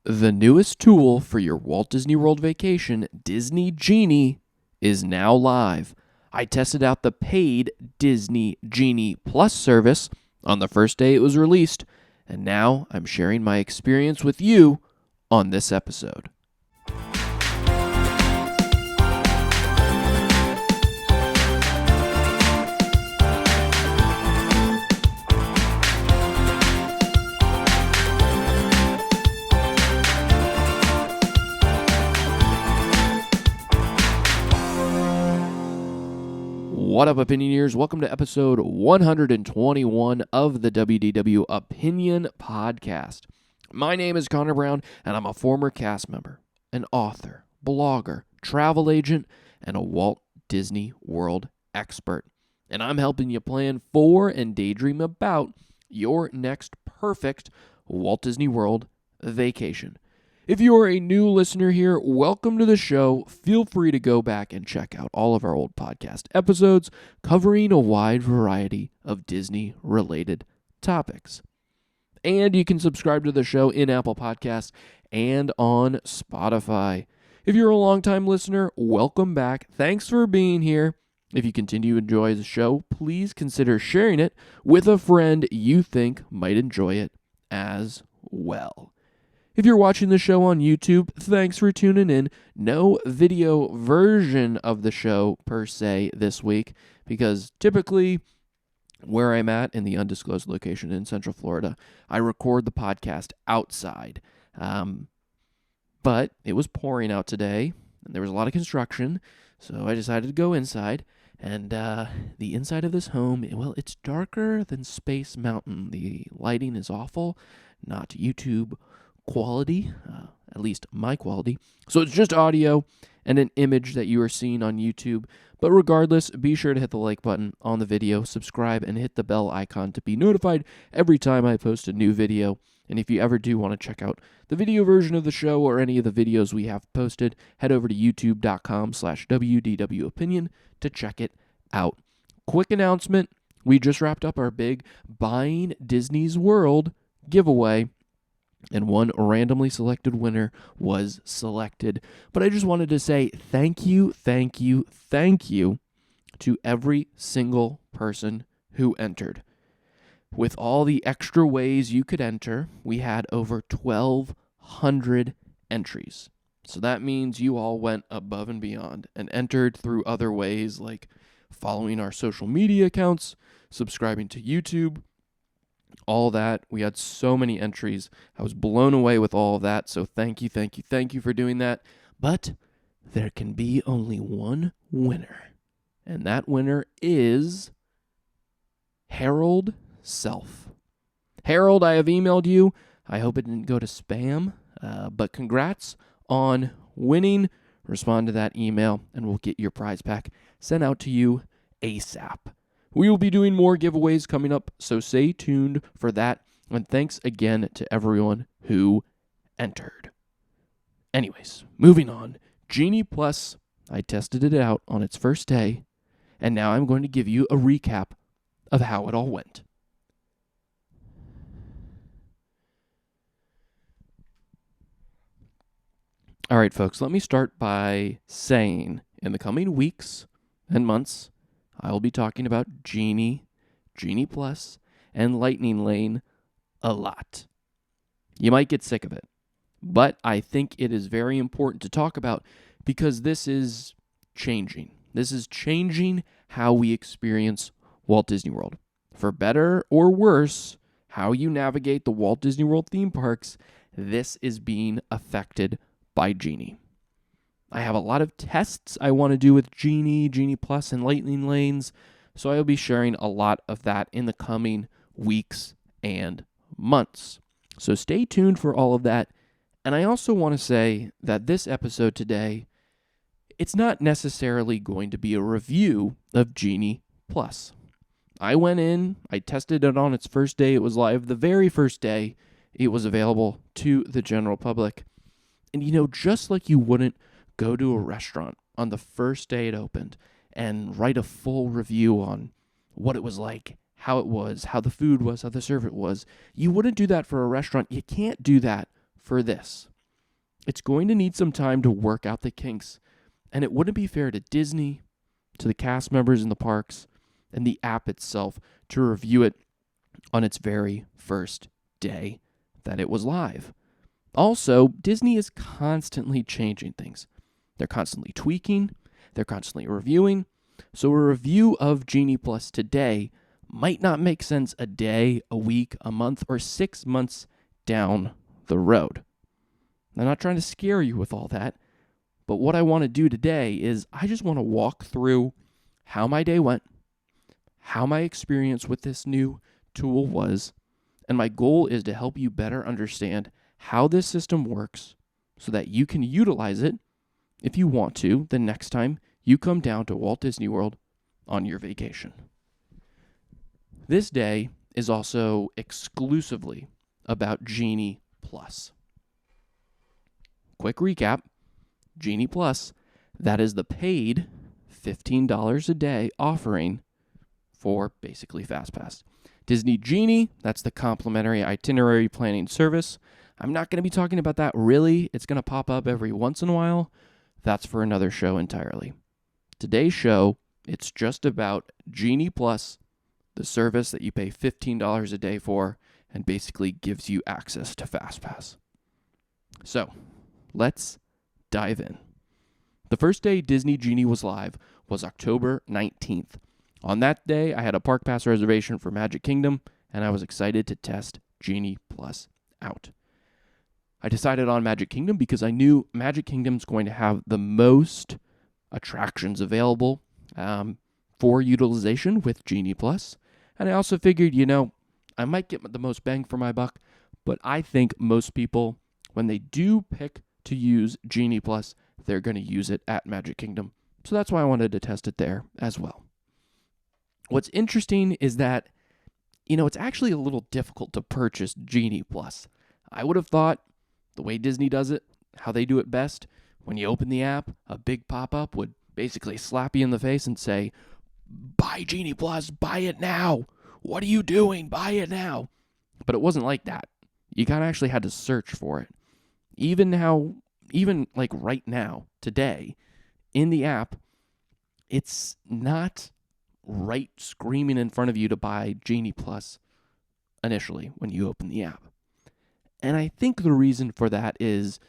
The newest tool for your Walt Disney World vacation, Disney Genie, is now live. I tested out the paid Disney Genie Plus service on the first day it was released, and now I'm sharing my experience with you on this episode. What up, Opinioneers? Welcome to episode 121 of the WDW Opinion podcast. My name is Connor Brown, and I'm a former cast member, an author, blogger, travel agent, and a Walt Disney World expert. And I'm helping you plan for and daydream about your next perfect Walt Disney World vacation. If you are a new listener here, welcome to the show. Feel free to go back and check out all of our old podcast episodes covering a wide variety of Disney-related topics. And you can subscribe to the show in Apple Podcasts and on Spotify. If you're a longtime listener, welcome back. Thanks for being here. If you continue to enjoy the show, please consider sharing it with a friend you think might enjoy it as well. If you're watching the show on YouTube, thanks for tuning in. No video version of the show per se this week, because typically where I'm at in the undisclosed location in Central Florida, I record the podcast outside. But it was pouring out today, and there was a lot of construction, so I decided to go inside. And the inside of this home, well, it's darker than Space Mountain. The lighting is awful, not YouTube quality, at least my quality. So it's just audio and an image that you are seeing on YouTube. But regardless, be sure to hit the like button on the video, subscribe, and hit the bell icon to be notified every time I post a new video. And if you ever do want to check out the video version of the show or any of the videos we have posted, head over to youtube.com/WDW Opinion to check it out. Quick announcement, we just wrapped up our big Buying Disney's World giveaway, and one randomly selected winner was selected. But I just wanted to say thank you to every single person who entered. With all the extra ways you could enter, we had over 1,200 entries. So that means you all went above and beyond and entered through other ways like following our social media accounts, subscribing to YouTube, all that. We had so many entries. I was blown away with all of that. So thank you for doing that. But there can be only one winner. And that winner is Harold Self. Harold, I have emailed you. I hope it didn't go to spam. But congrats on winning. Respond to that email and we'll get your prize pack sent out to you ASAP. We will be doing more giveaways coming up, so stay tuned for that. And thanks again to everyone who entered. Anyways, moving on. Genie Plus, I tested it out on its first day, and now I'm going to give you a recap of how it all went. All right, folks, let me start by saying in the coming weeks and months, I will be talking about Genie, Genie Plus, and Lightning Lane a lot. You might get sick of it, but I think it is very important to talk about because this is changing. This is changing how we experience Walt Disney World. For better or worse, how you navigate the Walt Disney World theme parks, this is being affected by Genie. I have a lot of tests I want to do with Genie, Genie Plus, and Lightning Lanes, so I will be sharing a lot of that in the coming weeks and months. So stay tuned for all of that. And I also want to say that this episode today, it's not necessarily going to be a review of Genie Plus. I went in, I tested it on its first day it was live. The very first day it was available to the general public. And just like you wouldn't go to a restaurant on the first day it opened and write a full review on what it was like, how it was, how the food was, how the service was. You wouldn't do that for a restaurant. You can't do that for this. It's going to need some time to work out the kinks, and it wouldn't be fair to Disney, to the cast members in the parks, and the app itself to review it on its very first day that it was live. Also, Disney is constantly changing things. They're constantly tweaking, they're constantly reviewing. So a review of Genie Plus today might not make sense a day, a week, a month, or 6 months down the road. I'm not trying to scare you with all that, but what I want to do today is I just want to walk through how my day went, how my experience with this new tool was, and my goal is to help you better understand how this system works so that you can utilize it if you want to the next time you come down to Walt Disney World on your vacation. This day is also exclusively about Genie Plus. Quick recap, Genie Plus, that is the paid $15 a day offering for basically Fastpass. Disney Genie, that's the complimentary itinerary planning service. I'm not going to be talking about that really. It's going to pop up every once in a while. That's for another show entirely. Today's show, it's just about Genie Plus, the service that you pay $15 a day for and basically gives you access to Fastpass. So, let's dive in. The first day Disney Genie was live was October 19th. On that day, I had a park pass reservation for Magic Kingdom, and I was excited to test Genie Plus out. I decided on Magic Kingdom because I knew Magic Kingdom's going to have the most attractions available for utilization with Genie Plus. And I also figured, I might get the most bang for my buck, but I think most people, when they do pick to use Genie Plus, they're going to use it at Magic Kingdom. So that's why I wanted to test it there as well. What's interesting is that, it's actually a little difficult to purchase Genie Plus. I would have thought the way Disney does it, how they do it best, when you open the app, a big pop-up would basically slap you in the face and say, buy Genie Plus, buy it now. What are you doing? Buy it now. But it wasn't like that. You kind of actually had to search for it. Even like right now, today, in the app, it's not right screaming in front of you to buy Genie Plus initially when you open the app. And I think the reason for that is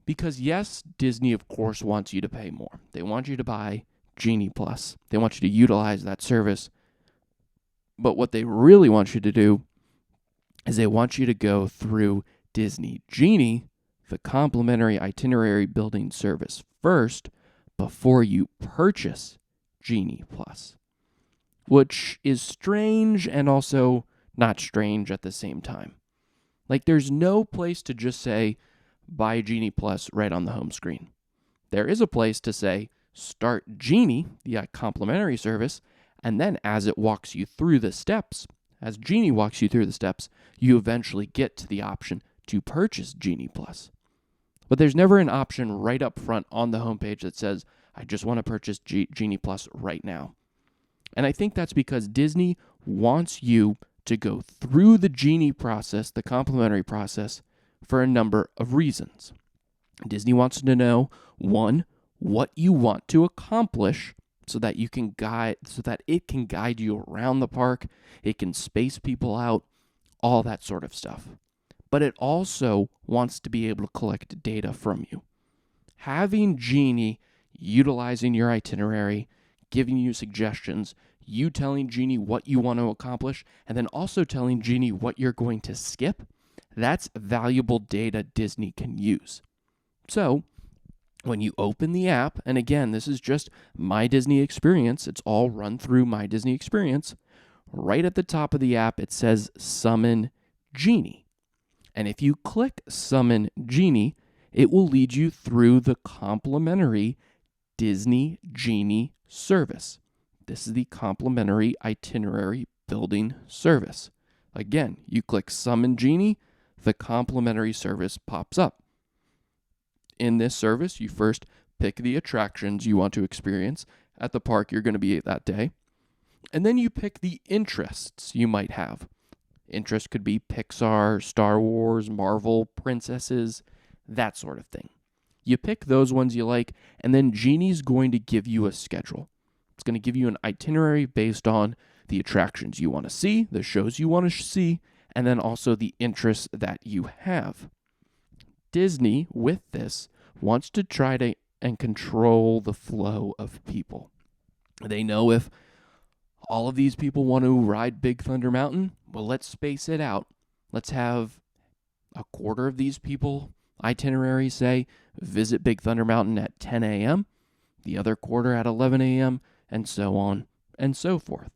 because, yes, Disney, of course, wants you to pay more. They want you to buy Genie Plus. They want you to utilize that service. But what they really want you to do is they want you to go through Disney Genie, the complimentary itinerary building service, first before you purchase Genie Plus, which is strange and also not strange at the same time. Like, there's no place to just say, buy Genie Plus right on the home screen. There is a place to say, start Genie, the complimentary service, and then as it walks you through the steps, as Genie walks you through the steps, you eventually get to the option to purchase Genie Plus. But there's never an option right up front on the homepage that says, I just want to purchase Genie Plus right now. And I think that's because Disney wants you to go through the Genie process, the complimentary process, for a number of reasons. Disney wants to know, one, what you want to accomplish so that it can guide you around the park, it can space people out, all that sort of stuff. But it also wants to be able to collect data from you. Having Genie utilizing your itinerary, giving you suggestions, you telling Genie what you want to accomplish, and then also telling Genie what you're going to skip, that's valuable data Disney can use. So, when you open the app, and again, this is just My Disney Experience, it's all run through My Disney Experience, right at the top of the app it says Summon Genie. And if you click Summon Genie, it will lead you through the complimentary Disney Genie service. This is the complimentary itinerary building service. Again, you click Summon Genie, the complimentary service pops up. In this service, you first pick the attractions you want to experience at the park you're going to be at that day, and then you pick the interests you might have. Interest could be Pixar, Star Wars, Marvel, princesses, that sort of thing. You pick those ones you like, and then Genie's going to give you a schedule. It's going to give you an itinerary based on the attractions you want to see, the shows you want to see, and then also the interests that you have. Disney, with this, wants to try to and control the flow of people. They know if all of these people want to ride Big Thunder Mountain, well, let's space it out. Let's have a quarter of these people itinerary say visit Big Thunder Mountain at 10 a.m., the other quarter at 11 a.m., and so on and so forth.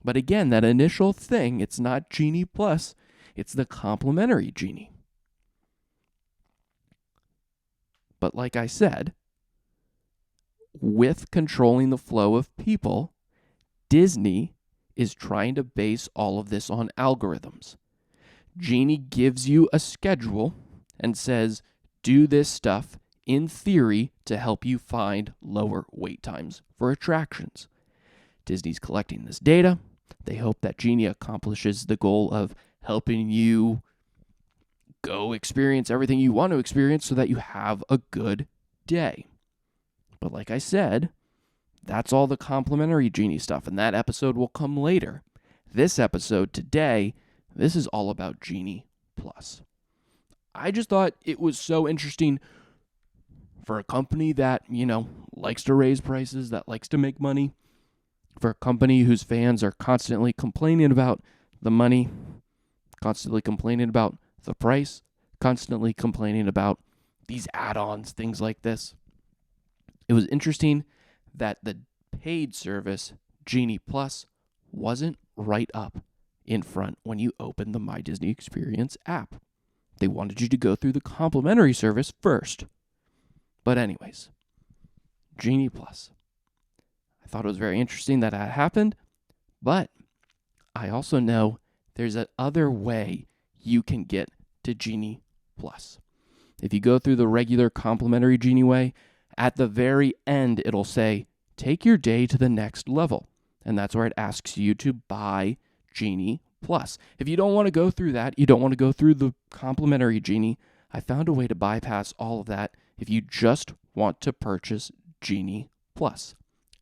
But again, that initial thing, it's not Genie Plus, it's the complimentary Genie. But like I said, with controlling the flow of people, Disney is trying to base all of this on algorithms. Genie gives you a schedule and says, do this stuff in theory to help you find lower wait times for attractions. Disney's collecting this data. They hope that Genie accomplishes the goal of helping you go experience everything you want to experience so that you have a good day. But like I said, that's all the complimentary Genie stuff, and that episode will come later. This episode today, this is all about Genie Plus. I just thought it was so interesting for a company that, likes to raise prices, that likes to make money, for a company whose fans are constantly complaining about the money, constantly complaining about the price, constantly complaining about these add-ons, things like this. It was interesting that the paid service, Genie Plus, wasn't right up in front when you open the My Disney Experience app. They wanted you to go through the complimentary service first. But anyways, Genie Plus. I thought it was very interesting that happened, but I also know there's another way you can get to Genie Plus. If you go through the regular complimentary Genie way, at the very end it'll say, take your day to the next level. And that's where it asks you to buy Genie Plus. If you don't want to go through that, you don't want to go through the complimentary Genie, I found a way to bypass all of that if you just want to purchase Genie Plus.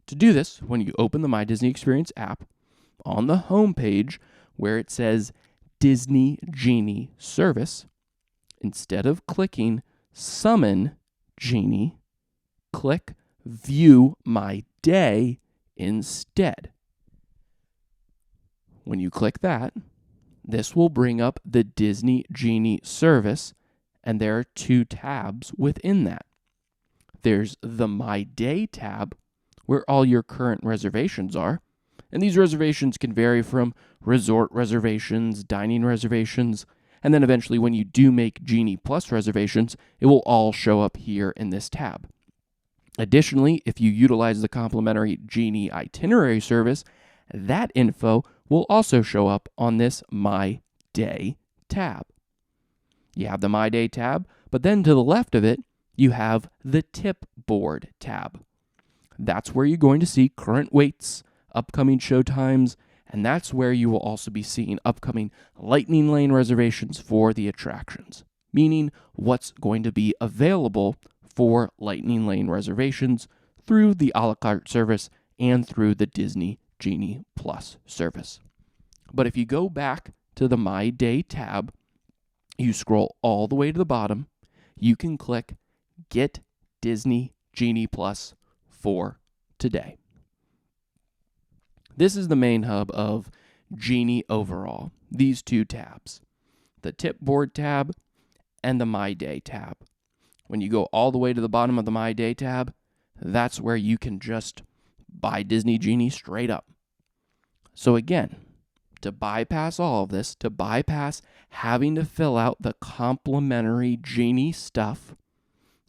To do this, when you open the My Disney Experience app, on the home page where it says Disney Genie Service, instead of clicking Summon Genie, click View My Day instead. When you click that, this will bring up the Disney Genie Service, and there are two tabs within that. There's the My Day tab, where all your current reservations are, and these reservations can vary from resort reservations, dining reservations, and then eventually when you do make Genie Plus reservations, it will all show up here in this tab. Additionally, if you utilize the complimentary Genie itinerary service, that info will also show up on this My Day tab. You have the My Day tab, but then to the left of it, you have the Tip Board tab. That's where you're going to see current waits, upcoming show times, and that's where you will also be seeing upcoming Lightning Lane reservations for the attractions, meaning what's going to be available for Lightning Lane reservations through the a la carte service and through the Disney Genie Plus service. But if you go back to the My Day tab, you scroll all the way to the bottom, you can click Get Disney Genie Plus for today. This is the main hub of Genie overall, these two tabs, the Tip Board tab and the My Day tab. When you go all the way to the bottom of the My Day tab, that's where you can just buy Disney Genie straight up. So again, to bypass all of this, to bypass having to fill out the complimentary Genie stuff,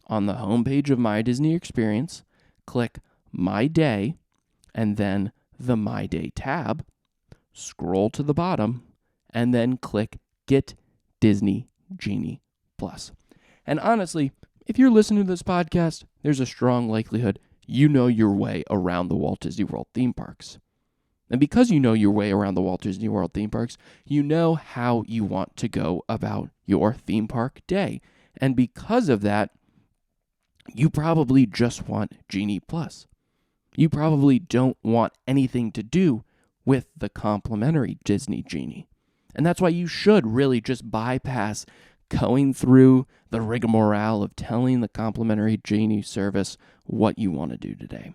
on the homepage of My Disney Experience, click My Day and then the My Day tab, scroll to the bottom, and then click Get Disney Genie Plus. And honestly, if you're listening to this podcast, there's a strong likelihood you know your way around the Walt Disney World theme parks. And because you know your way around the Walt Disney World theme parks, you know how you want to go about your theme park day. And because of that, you probably just want Genie Plus. You probably don't want anything to do with the complimentary Disney Genie. And that's why you should really just bypass going through the rigmarole of telling the complimentary Genie service what you want to do today.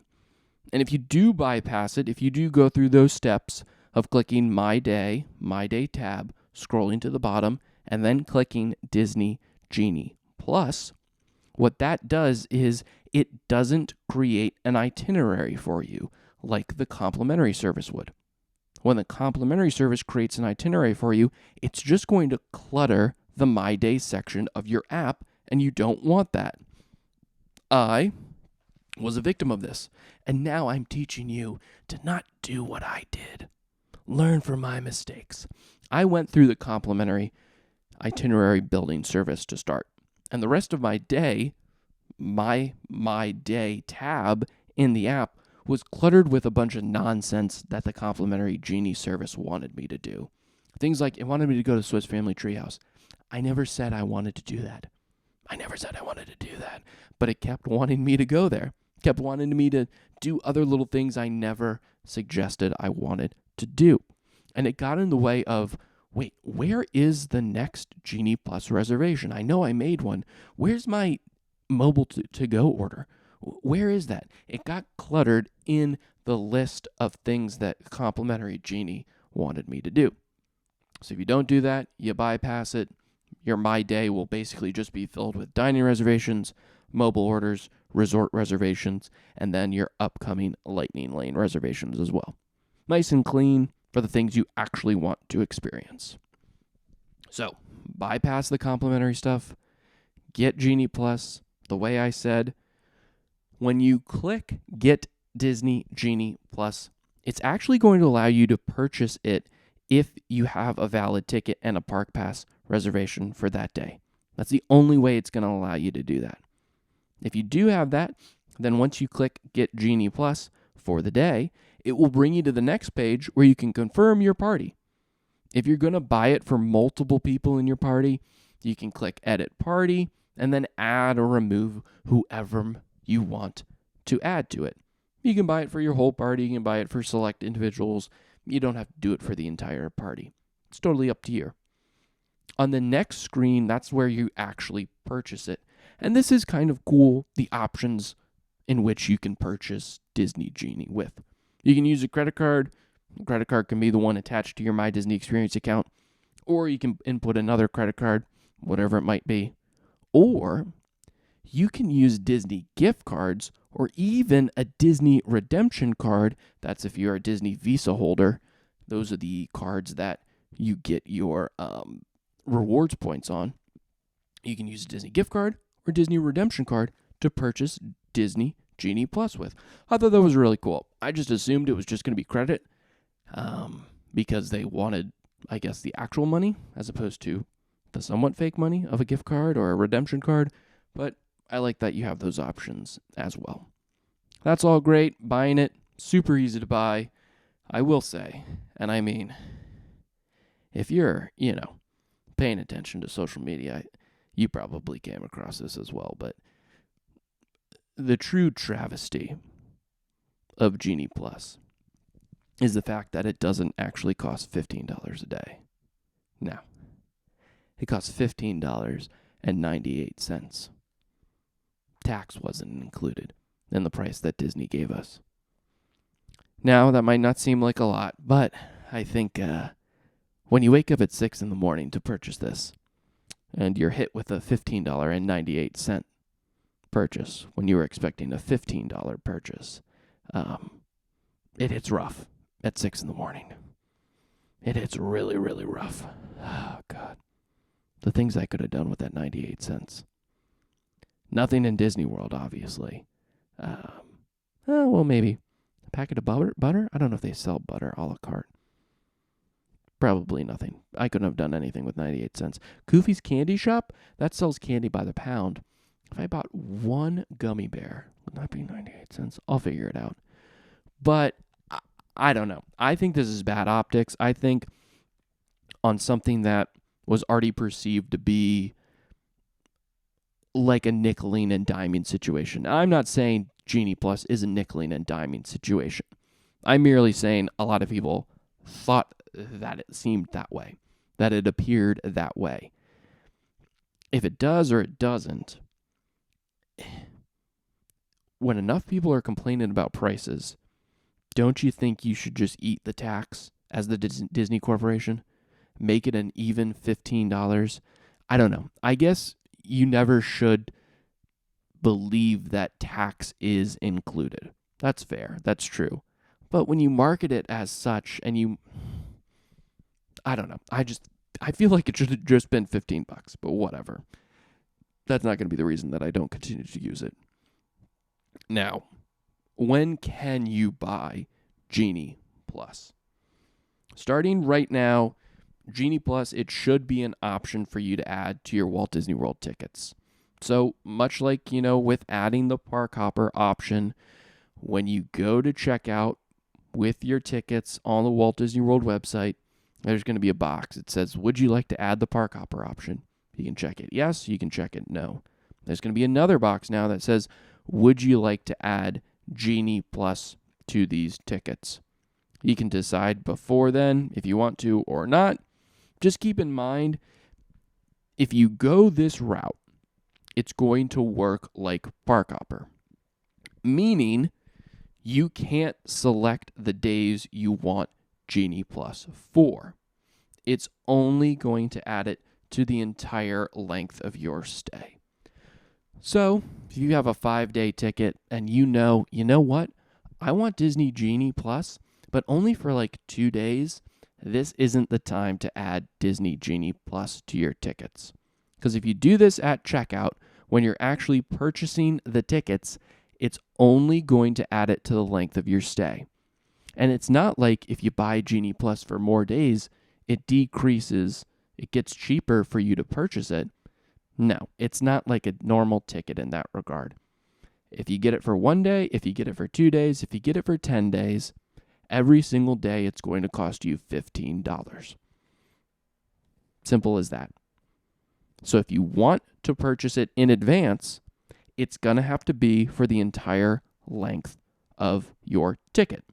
And if you do bypass it, if you do go through those steps of clicking My Day tab, scrolling to the bottom, and then clicking Disney Genie Plus, what that does is it doesn't create an itinerary for you like the complimentary service would. When the complimentary service creates an itinerary for you, it's just going to clutter the My Day section of your app, and you don't want that. I was a victim of this, and now I'm teaching you to not do what I did. Learn from my mistakes. I went through the complimentary itinerary building service to start, and the rest of my day, my Day tab in the app was cluttered with a bunch of nonsense that the complimentary Genie service wanted me to do. Things like it wanted me to go to Swiss Family Treehouse. I never said I wanted to do that. But it kept wanting me to go there. It kept wanting me to do other little things I never suggested I wanted to do. And it got in the way of, wait, where is the next Genie Plus reservation? I know I made one. Where's my mobile to-go order? Where is that? It got cluttered in the list of things that complimentary Genie wanted me to do. So if you don't do that, you bypass it, your My Day will basically just be filled with dining reservations, mobile orders, resort reservations, and then your upcoming Lightning Lane reservations as well. Nice and clean for the things you actually want to experience. So, bypass the complimentary stuff, get Genie Plus, the way I said. When you click Get Disney Genie Plus, it's actually going to allow you to purchase it if you have a valid ticket and a Park Pass reservation for that day. That's the only way it's going to allow you to do that. If you do have that, then once you click Get Genie Plus for the day, it will bring you to the next page where you can confirm your party. If you're going to buy it for multiple people in your party, you can click Edit Party and then add or remove whoever you want to add to it. You can buy it for your whole party. You can buy it for select individuals. You don't have to do it for the entire party. It's totally up to you. On the next screen, that's where you actually purchase it. And this is kind of cool, the options in which you can purchase Disney Genie with. You can use a credit card. The credit card can be the one attached to your My Disney Experience account. Or you can input another credit card, whatever it might be. Or you can use Disney gift cards or even a Disney redemption card. That's if you're a Disney Visa holder. Those are the cards that you get your rewards points on. You can use a Disney gift card or Disney redemption card to purchase Disney Genie Plus with. I thought that was really cool. I just assumed it was just going to be credit because they wanted, I guess, the actual money as opposed to the somewhat fake money of a gift card or a redemption card. But I like that you have those options as well. That's all great. Buying it, super easy to buy. I will say, and I mean, if you're, paying attention to social media, you probably came across this as well, but the true travesty of Genie Plus is the fact that it doesn't actually cost $15 a day. No. It costs $15.98. Tax wasn't included in the price that Disney gave us. Now, that might not seem like a lot, but I think when you wake up at 6 in the morning to purchase this, and you're hit with a $15.98 purchase when you were expecting a $15 purchase, it hits rough at 6 in the morning. It hits really, really rough. Oh, God. The things I could have done with that 98 cents. Nothing in Disney World, obviously. Well, maybe a packet of butter? I don't know if they sell butter a la carte. Probably nothing. I couldn't have done anything with 98 cents. Goofy's Candy Shop, that sells candy by the pound. If I bought one gummy bear, would that be 98 cents? I'll figure it out. But I don't know. I think this is bad optics. I think on something that was already perceived to be like a nickeling and diming situation. I'm not saying Genie Plus is a nickeling and diming situation. I'm merely saying a lot of people thought that it seemed that way, that it appeared that way. If it does or it doesn't, when enough people are complaining about prices, don't you think you should just eat the tax as the Disney Corporation? Make it an even $15? I don't know. I guess you never should believe that tax is included. That's fair. That's true. But when you market it as such and I don't know. I feel like it should have just been $15, but whatever. That's not going to be the reason that I don't continue to use it. Now, when can you buy Genie Plus? Starting right now, Genie Plus, it should be an option for you to add to your Walt Disney World tickets. So much like, with adding the Park Hopper option, when you go to checkout with your tickets on the Walt Disney World website, there's going to be a box. It says, would you like to add the Park Hopper option? You can check it yes, you can check it no. There's going to be another box now that says, would you like to add Genie Plus to these tickets? You can decide before then if you want to or not. Just keep in mind, if you go this route, it's going to work like Park Hopper, meaning you can't select the days you want Genie Plus for. It's only going to add it to the entire length of your stay. So, if you have a 5-day ticket and you know what? I want Disney Genie Plus, but only for like 2 days. This isn't the time to add Disney Genie Plus to your tickets. Because if you do this at checkout, when you're actually purchasing the tickets, it's only going to add it to the length of your stay. And it's not like if you buy Genie Plus for more days, it decreases, it gets cheaper for you to purchase it. No, it's not like a normal ticket in that regard. If you get it for 1 day, if you get it for 2 days, if you get it for 10 days, every single day it's going to cost you $15. Simple as that. So if you want to purchase it in advance, it's going to have to be for the entire length of your ticket.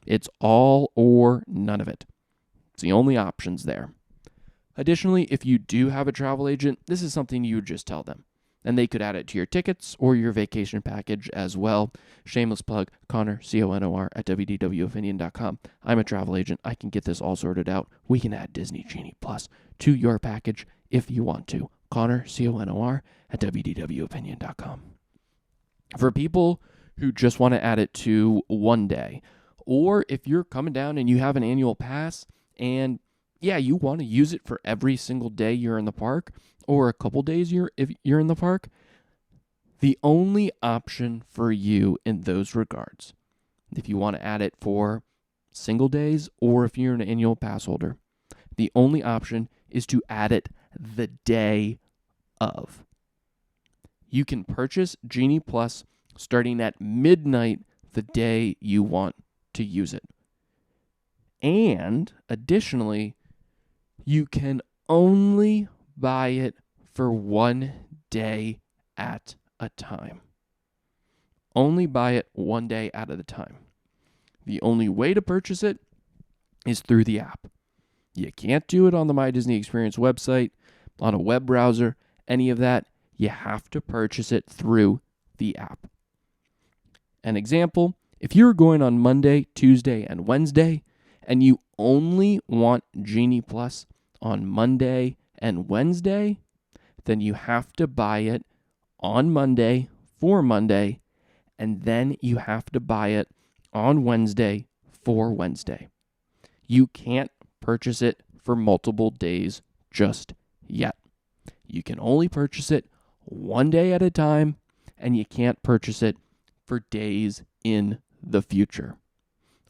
It's all or none of it. It's the only options there. Additionally, if you do have a travel agent, this is something you would just tell them. And they could add it to your tickets or your vacation package as well. Shameless plug, Connor, CONOR, at WDWOpinion.com. I'm a travel agent. I can get this all sorted out. We can add Disney Genie Plus to your package if you want to. Connor, CONOR, at WDWOpinion.com. For people who just want to add it to 1 day, or if you're coming down and you have an annual pass and you want to use it for every single day you're in the park or a couple days if you're in the park, the only option for you in those regards, if you want to add it for single days or if you're an annual pass holder, the only option is to add it the day of. You can purchase Genie Plus starting at midnight the day you want to use it. And additionally, you can only buy it for 1 day at a time. Only buy it 1 day at a time. The only way to purchase it is through the app. You can't do it on the My Disney Experience website, on a web browser, any of that. You have to purchase it through the app. An example, if you're going on Monday, Tuesday, and Wednesday, and you only want Genie Plus on Monday and Wednesday, then you have to buy it on Monday for Monday, and then you have to buy it on Wednesday for Wednesday. You can't purchase it for multiple days just yet. You can only purchase it 1 day at a time, and you can't purchase it for days in the future.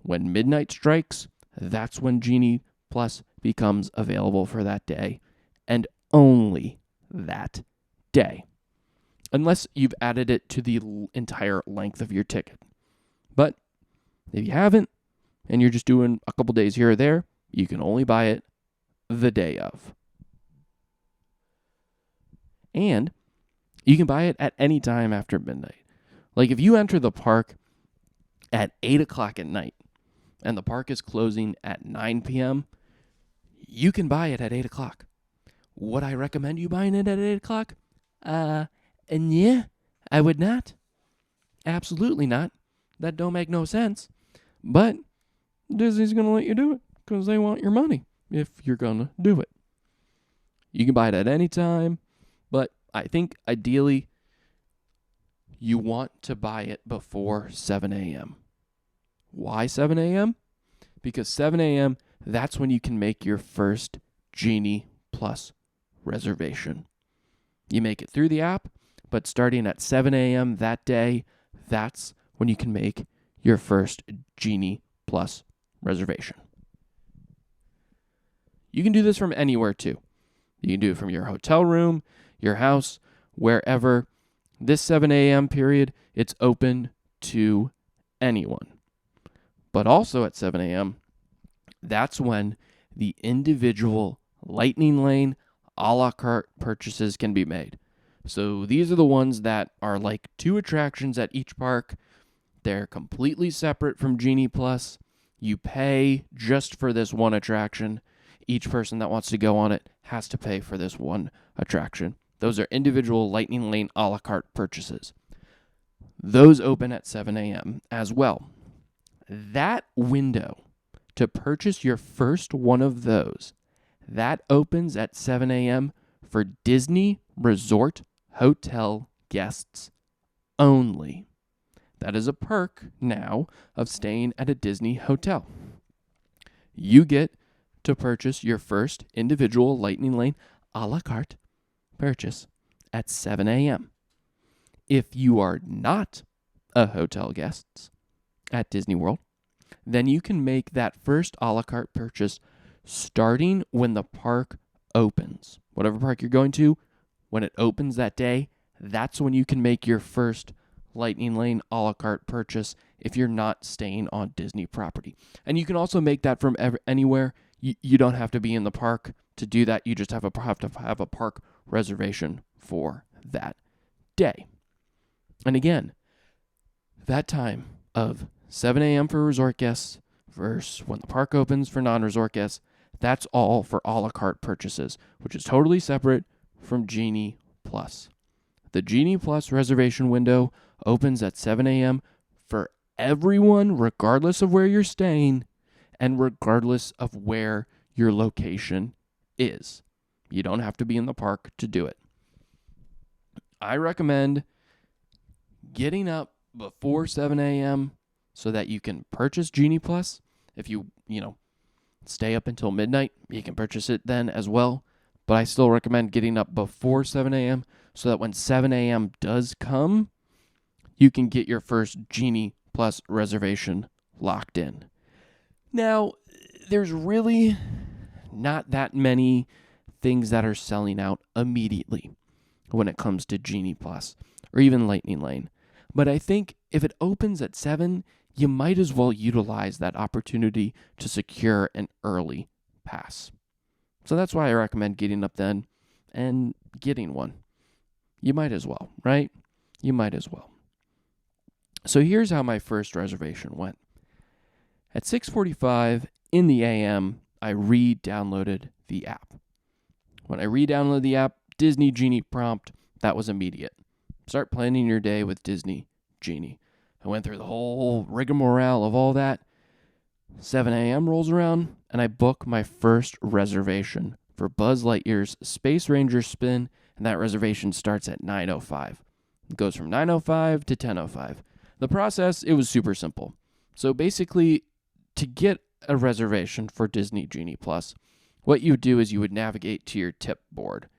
When midnight strikes, that's when Genie Plus becomes available for that day, and only that day. Unless you've added it to the entire length of your ticket. But if you haven't, and you're just doing a couple days here or there, you can only buy it the day of. And You can buy it at any time after midnight. Like if you enter the park at 8 o'clock at night and the park is closing at 9 p.m., you can buy it at 8 o'clock. Would I recommend you buying it at 8 o'clock? And yeah, I would not. Absolutely not. That don't make no sense. But Disney's going to let you do it because they want your money if you're going to do it. You can buy it at any time, but I think ideally you want to buy it before 7 a.m. Why 7 a.m.? Because 7 a.m., that's when you can make your first Genie Plus reservation. You make it through the app, but starting at 7 a.m. that day, that's when you can make your first Genie Plus reservation. You can do this from anywhere too. You can do it from your hotel room, your house, wherever. This 7 a.m. period, it's open to anyone. But also at 7 a.m., that's when the individual Lightning Lane a la carte purchases can be made. So these are the ones that are like 2 attractions at each park. They're completely separate from Genie Plus. You pay just for this one attraction. Each person that wants to go on it has to pay for this one attraction. Those are individual Lightning Lane a la carte purchases. Those open at 7 a.m. as well. That window to purchase your first one of those, that opens at 7 a.m. for Disney Resort Hotel guests only. That is a perk now of staying at a Disney hotel. You get to purchase your first individual Lightning Lane a la carte purchase at 7 a.m. If you are not a hotel guest at Disney World, then you can make that first a la carte purchase starting when the park opens. Whatever park you're going to, when it opens that day, that's when you can make your first Lightning Lane a la carte purchase if you're not staying on Disney property. And you can also make that from anywhere. You don't have to be in the park to do that. You just have to have a park reservation for that day. And again, that time of 7 a.m. for resort guests versus when the park opens for non-resort guests, that's all for a la carte purchases, which is totally separate from Genie Plus. The Genie Plus reservation window opens at 7 a.m. for everyone, regardless of where you're staying and regardless of where your location is. You don't have to be in the park to do it. I recommend getting up before 7 a.m. so that you can purchase Genie Plus. If you stay up until midnight, you can purchase it then as well. But I still recommend getting up before 7 a.m. so that when 7 a.m. does come, you can get your first Genie Plus reservation locked in. Now, there's really not that many things that are selling out immediately when it comes to Genie Plus or even Lightning Lane. But I think if it opens at 7, you might as well utilize that opportunity to secure an early pass. So that's why I recommend getting up then and getting one. You might as well, right? You might as well. So here's how my first reservation went. At 6:45 in the a.m., I re-downloaded the app. When I re-downloaded the app, Disney Genie prompt, that was immediate. Start planning your day with Disney Genie. I went through the whole rigmarole of all that. 7 a.m. rolls around, and I book my first reservation for Buzz Lightyear's Space Ranger spin, and that reservation starts at 9:05. It goes from 9:05 to 10:05. The process, it was super simple. So basically, to get a reservation for Disney Genie Plus, what you would do is you would navigate to your tip board.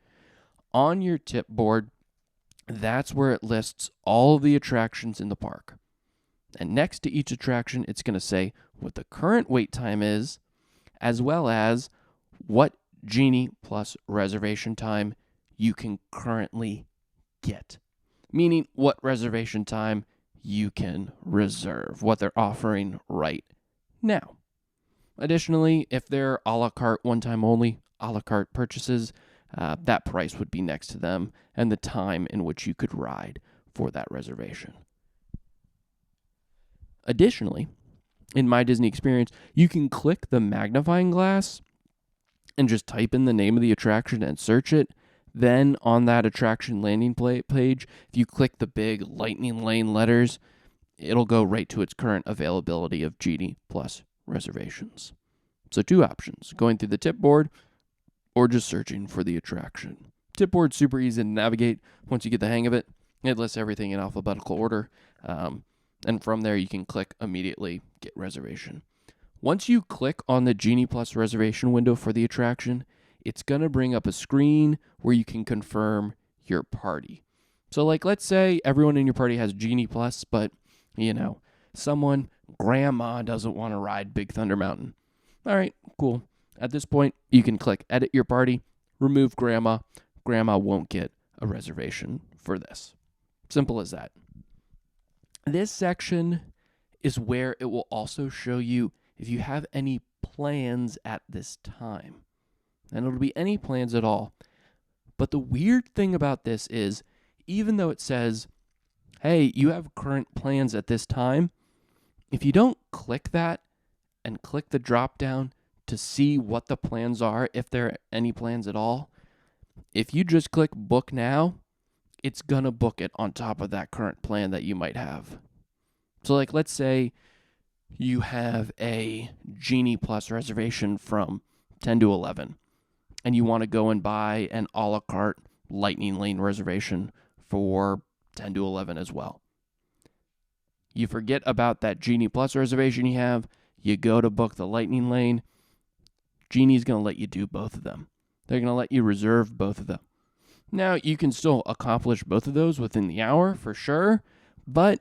On your tip board, that's where it lists all of the attractions in the park. And next to each attraction, it's going to say what the current wait time is, as well as what Genie Plus reservation time you can currently get. Meaning what reservation time you can reserve, what they're offering right now. Additionally, if they're a la carte one-time only, a la carte purchases, that price would be next to them and the time in which you could ride for that reservation. Additionally, in My Disney Experience, you can click the magnifying glass and just type in the name of the attraction and search it. Then on that attraction landing page, if you click the big Lightning Lane letters, it'll go right to its current availability of Genie Plus reservations. So 2 options, going through the tip board or just searching for the attraction. Tip board's super easy to navigate once you get the hang of it. It lists everything in alphabetical order. And from there, you can click immediately, get reservation. Once you click on the Genie Plus reservation window for the attraction, it's going to bring up a screen where you can confirm your party. So like, let's say everyone in your party has Genie Plus, but, grandma doesn't want to ride Big Thunder Mountain. All right, cool. At this point, you can click Edit Your Party, remove grandma. Grandma won't get a reservation for this. Simple as that. This section is where it will also show you if you have any plans at this time. And it'll be any plans at all. But the weird thing about this is, even though it says, hey, you have current plans at this time, if you don't click that and click the drop down to see what the plans are, if there are any plans at all, if you just click book now, it's going to book it on top of that current plan that you might have. So like, let's say you have a Genie Plus reservation from 10 to 11, and you want to go and buy an a la carte Lightning Lane reservation for 10 to 11 as well. You forget about that Genie Plus reservation you have, you go to book the Lightning Lane, Genie's going to let you do both of them. They're going to let you reserve both of them. Now, you can still accomplish both of those within the hour for sure, but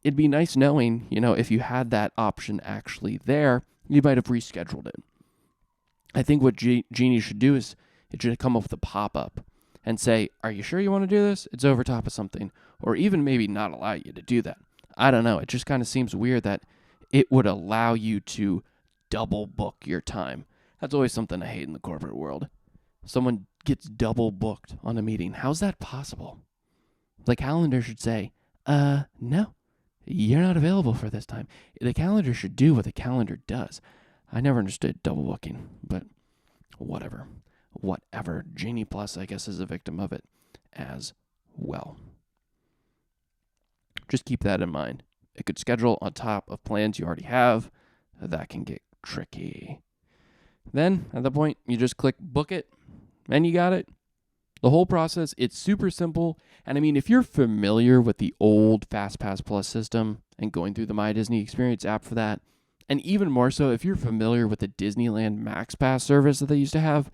it'd be nice knowing, if you had that option actually there, you might have rescheduled it. I think what Genie should do is it should come up with a pop-up and say, are you sure you want to do this? It's over top of something. Or even maybe not allow you to do that. I don't know. It just kind of seems weird that it would allow you to double book your time. That's always something I hate in the corporate world. Someone gets double booked on a meeting. How's that possible? The calendar should say, no, you're not available for this time. The calendar should do what the calendar does. I never understood double booking, but whatever. Genie Plus, I guess, is a victim of it as well. Just keep that in mind. It could schedule on top of plans you already have. That can get tricky. Then, at that point, you just click book it, and you got it. The whole process, it's super simple. And I mean, if you're familiar with the old Fastpass Plus system and going through the My Disney Experience app for that, and even more so, if you're familiar with the Disneyland Max Pass service that they used to have,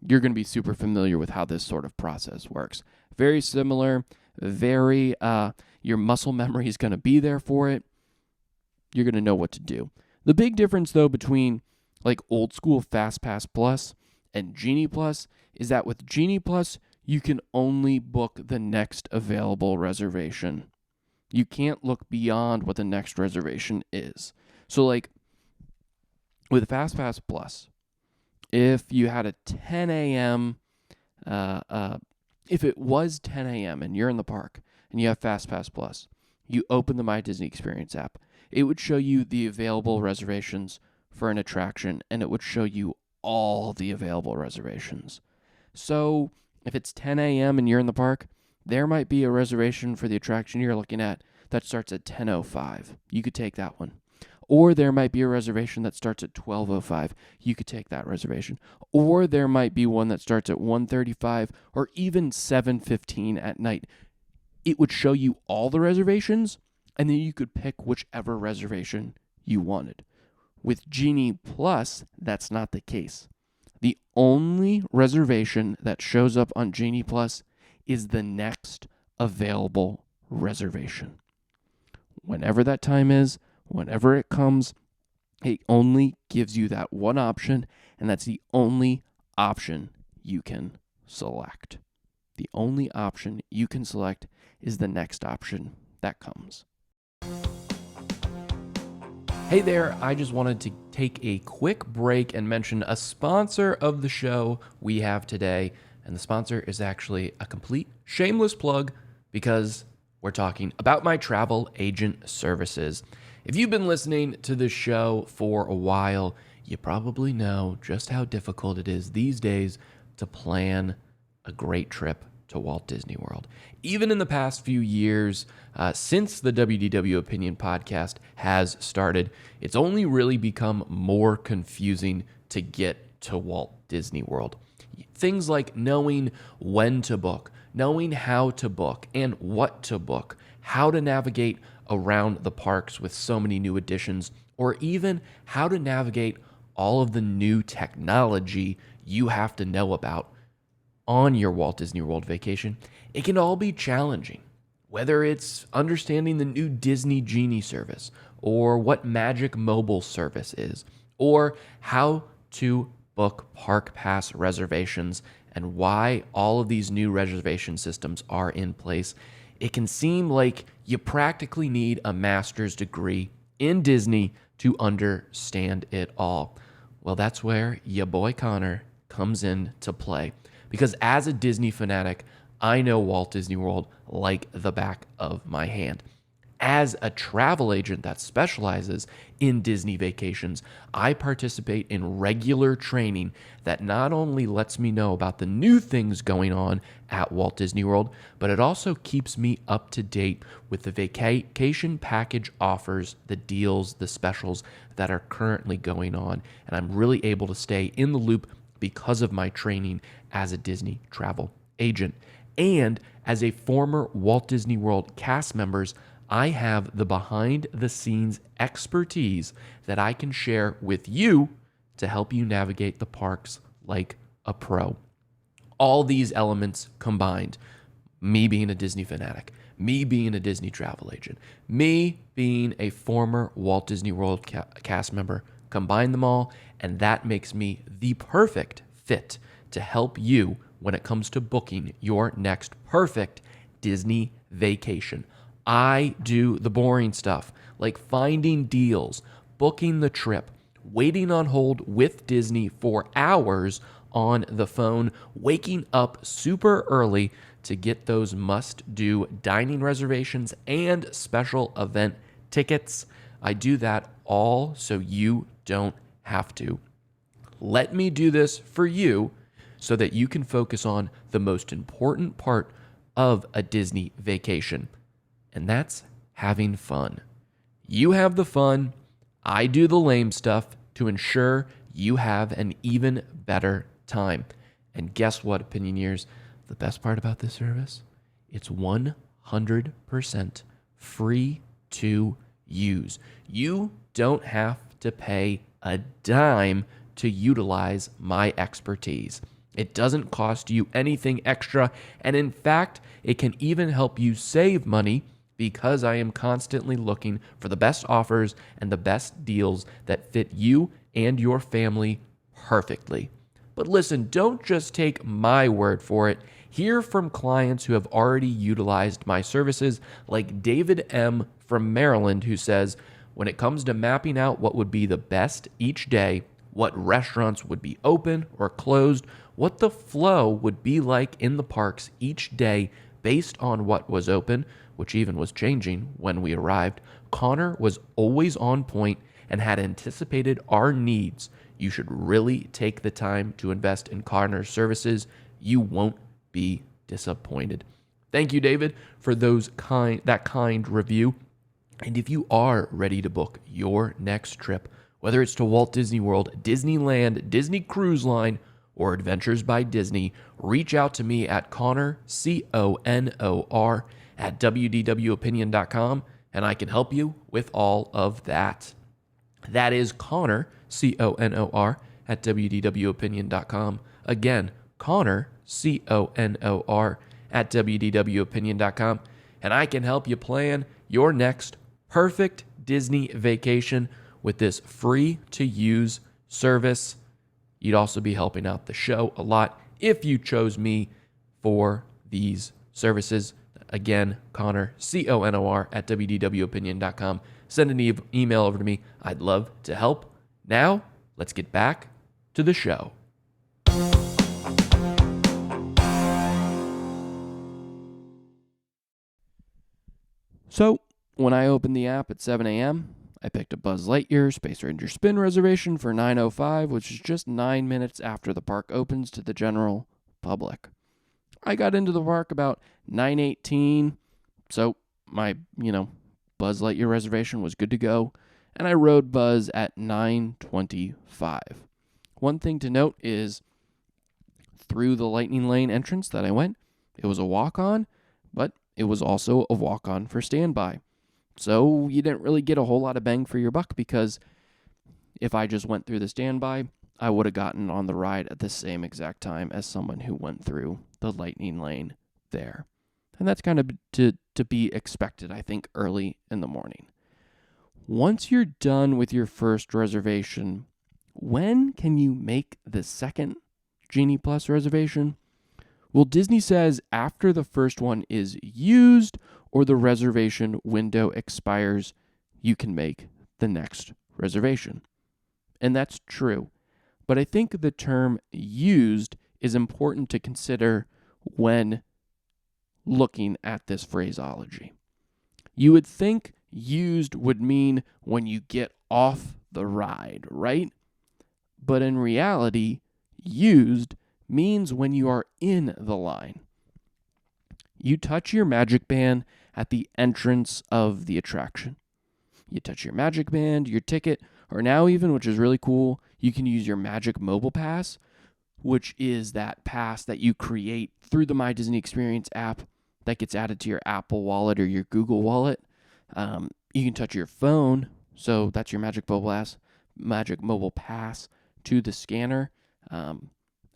you're going to be super familiar with how this sort of process works. Very similar, your muscle memory is going to be there for it. You're going to know what to do. The big difference, though, between like old school Fastpass Plus and Genie Plus is that with Genie Plus, you can only book the next available reservation. You can't look beyond what the next reservation is. So like with Fastpass Plus, if you had a 10 a.m., if it was 10 a.m. and you're in the park and you have Fastpass Plus, you open the My Disney Experience app, it would show you the available reservations for an attraction, and it would show you all the available reservations. So if it's 10 a.m. and you're in the park, there might be a reservation for the attraction you're looking at that starts at 10:05. You could take that one. Or there might be a reservation that starts at 12:05. You could take that reservation. Or there might be one that starts at 1:35 or even 7:15 at night. It would show you all the reservations, and then you could pick whichever reservation you wanted. With Genie Plus, that's not the case. The only reservation that shows up on Genie Plus is the next available reservation. Whenever that time is, whenever it comes, it only gives you that one option, and that's the only option you can select. The only option you can select is the next option that comes. Hey there, I just wanted to take a quick break and mention a sponsor of the show we have today. And the sponsor is actually a complete shameless plug because we're talking about my travel agent services. If you've been listening to this show for a while, you probably know just how difficult it is these days to plan a great trip to Walt Disney World. Even in the past few years, since the WDW Opinion podcast has started, it's only really become more confusing to get to Walt Disney World. Things like knowing when to book, knowing how to book and what to book, how to navigate around the parks with so many new additions, or even how to navigate all of the new technology you have to know about on your Walt Disney World vacation. It can all be challenging, whether it's understanding the new Disney Genie service, or what Magic Mobile service is, or how to book park pass reservations and why all of these new reservation systems are in place. It can seem like you practically need a master's degree in Disney to understand it all. Well, that's where your boy Connor comes in to play. Because as a Disney fanatic, I know Walt Disney World like the back of my hand. As a travel agent that specializes in Disney vacations, I participate in regular training that not only lets me know about the new things going on at Walt Disney World, but it also keeps me up to date with the vacation package offers, the deals, the specials that are currently going on. And I'm really able to stay in the loop because of my training as a Disney travel agent. And as a former Walt Disney World cast members, I have the behind the scenes expertise that I can share with you to help you navigate the parks like a pro. All these elements combined, me being a Disney fanatic, me being a Disney travel agent, me being a former Walt Disney World cast member, combine them all, and that makes me the perfect fit to help you when it comes to booking your next perfect Disney vacation. I do the boring stuff, like finding deals, booking the trip, waiting on hold with Disney for hours on the phone, waking up super early to get those must-do dining reservations and special event tickets. I do that all so you don't have to. Let me do this for you so that you can focus on the most important part of a Disney vacation, and that's having fun. You have the fun, I do the lame stuff to ensure you have an even better time. And guess what, Opinioneers? The best part about this service? It's 100% free to use. You don't have to pay a dime to utilize my expertise. It doesn't cost you anything extra, and in fact, it can even help you save money because I am constantly looking for the best offers and the best deals that fit you and your family perfectly. But listen, don't just take my word for it. Hear from clients who have already utilized my services, like David M. from Maryland, who says, when it comes to mapping out what would be the best each day, what restaurants would be open or closed, what the flow would be like in the parks each day based on what was open, which even was changing when we arrived, Connor was always on point and had anticipated our needs. You should really take the time to invest in Connor's services. You won't be disappointed. Thank you, David, for that kind review. And if you are ready to book your next trip, whether it's to Walt Disney World, Disneyland, Disney Cruise Line, or Adventures by Disney, reach out to me at Connor, CONOR, at WDWOpinion.com, and I can help you with all of that. That is Connor, CONOR, at WDWOpinion.com. Again, Connor, CONOR, at WDWOpinion.com, and I can help you plan your next perfect Disney vacation with this free-to-use service. You'd also be helping out the show a lot if you chose me for these services. Again, Connor, CONOR, at WDWOpinion.com. Send an email over to me. I'd love to help. Now, let's get back to the show. So, when I opened the app at 7 a.m., I picked a Buzz Lightyear Space Ranger Spin reservation for 9:05, which is just 9 minutes after the park opens to the general public. I got into the park about 9:18, so my, Buzz Lightyear reservation was good to go, and I rode Buzz at 9:25. One thing to note is through the Lightning Lane entrance that I went, it was a walk-on, but it was also a walk-on for standby. So you didn't really get a whole lot of bang for your buck, because if I just went through the standby, I would have gotten on the ride at the same exact time as someone who went through the Lightning Lane there. And that's kind of to be expected, I think, early in the morning. Once you're done with your first reservation, when can you make the second Genie Plus reservation? Well, Disney says after the first one is used or the reservation window expires, you can make the next reservation. And that's true. But I think the term used is important to consider when looking at this phraseology. You would think used would mean when you get off the ride, right? But in reality, used means when you are in the line. You touch your magic band at the entrance of the attraction. You touch your magic band, your ticket, or now even, which is really cool, you can use your Magic Mobile Pass, which is that pass that you create through the My Disney Experience app that gets added to your Apple Wallet or your Google Wallet. You can touch your phone, so that's your Magic Mobile Pass to the scanner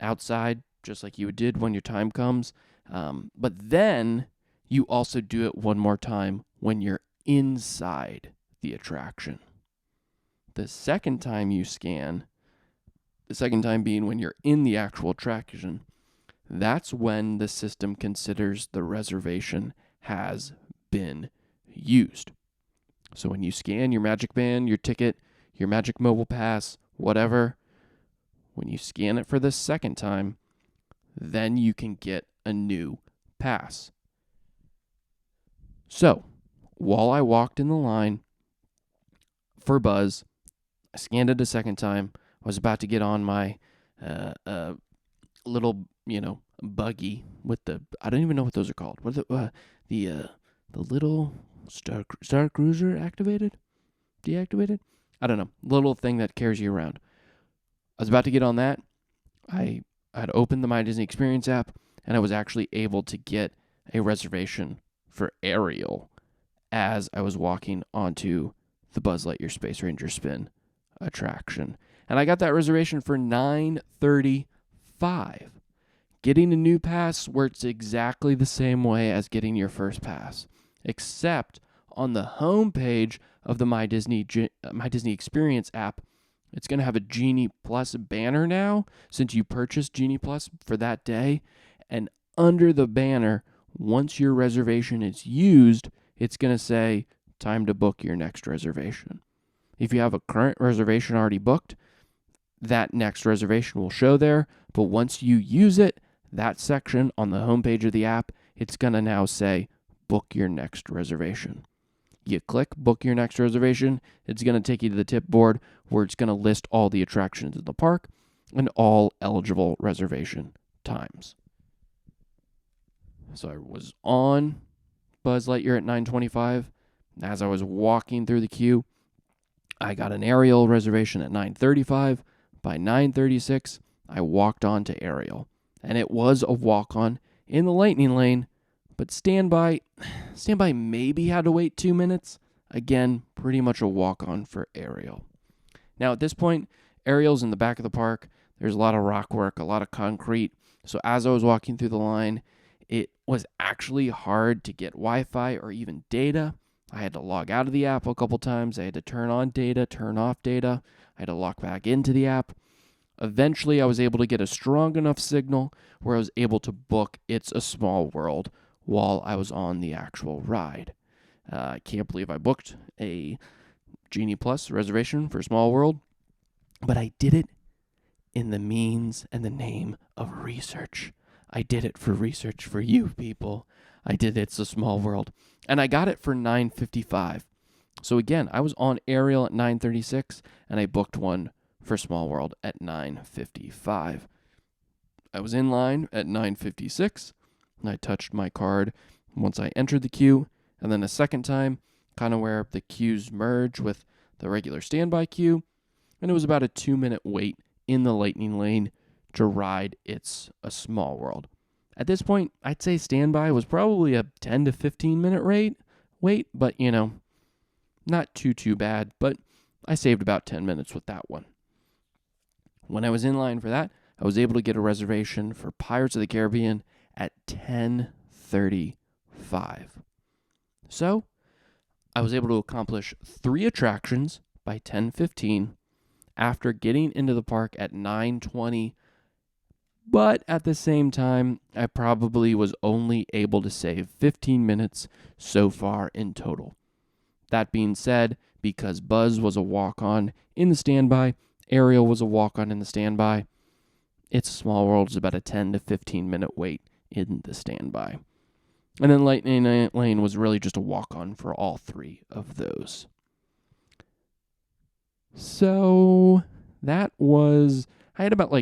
outside, just like you did when your time comes. But then you also do it one more time when you're inside the attraction. The second time you scan, the second time being when you're in the actual attraction, that's when the system considers the reservation has been used. So when you scan your Magic Band, your ticket, your Magic Mobile Pass, whatever, when you scan it for the second time, then you can get a new pass. So, while I walked in the line for Buzz, I scanned it a second time. I was about to get on my little, buggy with the, I don't even know what those are called. What are the little Star Cruiser activated? Deactivated? I don't know. Little thing that carries you around. I was about to get on that. I had opened the My Disney Experience app, and I was actually able to get a reservation for Ariel as I was walking onto the Buzz Lightyear Space Ranger Spin attraction. And I got that reservation for $9.35. Getting a new pass works exactly the same way as getting your first pass, except on the home page of the My Disney Experience app, it's going to have a Genie Plus banner now, since you purchased Genie Plus for that day. And under the banner, once your reservation is used, it's going to say, time to book your next reservation. If you have a current reservation already booked, that next reservation will show there. But once you use it, that section on the homepage of the app, it's going to now say, book your next reservation. You click book your next reservation, it's going to take you to the tip board where it's going to list all the attractions in the park and all eligible reservation times. So I was on Buzz Lightyear at 9:25. As I was walking through the queue, I got an Ariel reservation at 9:35. By 9:36, I walked on to Ariel, and it was a walk-on in the Lightning Lane, but standby maybe had to wait 2 minutes. Again, pretty much a walk-on for Ariel. Now at this point, Ariel's in the back of the park. There's a lot of rock work, a lot of concrete. So as I was walking through the line, it was actually hard to get Wi-Fi or even data. I had to log out of the app a couple times. I had to turn on data, turn off data. I had to log back into the app. Eventually, I was able to get a strong enough signal where I was able to book It's a Small World while I was on the actual ride. I can't believe I booked a Genie Plus reservation for Small World, but I did it in the means and the name of research. I did it for research for you people. I did It's a Small World, and I got it for $9.55. So again, I was on Ariel at $9.36, and I booked one for Small World at $9.55. I was in line at $9.56, and I touched my card once I entered the queue, and then a second time, kind of where the queues merge with the regular standby queue, and it was about a 2-minute wait in the Lightning Lane to ride It's a Small World. At this point, I'd say standby was probably a 10 to 15 minute wait, but not too bad, but I saved about 10 minutes with that one. When I was in line for that, I was able to get a reservation for Pirates of the Caribbean at 10:35. So, I was able to accomplish 3 attractions by 10:15 after getting into the park at 9:20. But at the same time, I probably was only able to save 15 minutes so far in total. That being said, because Buzz was a walk-on in the standby, Ariel was a walk-on in the standby, It's a Small World is about a 10 to 15 minute wait in the standby. And then Lightning Lane was really just a walk-on for all 3 of those. So that was, I had about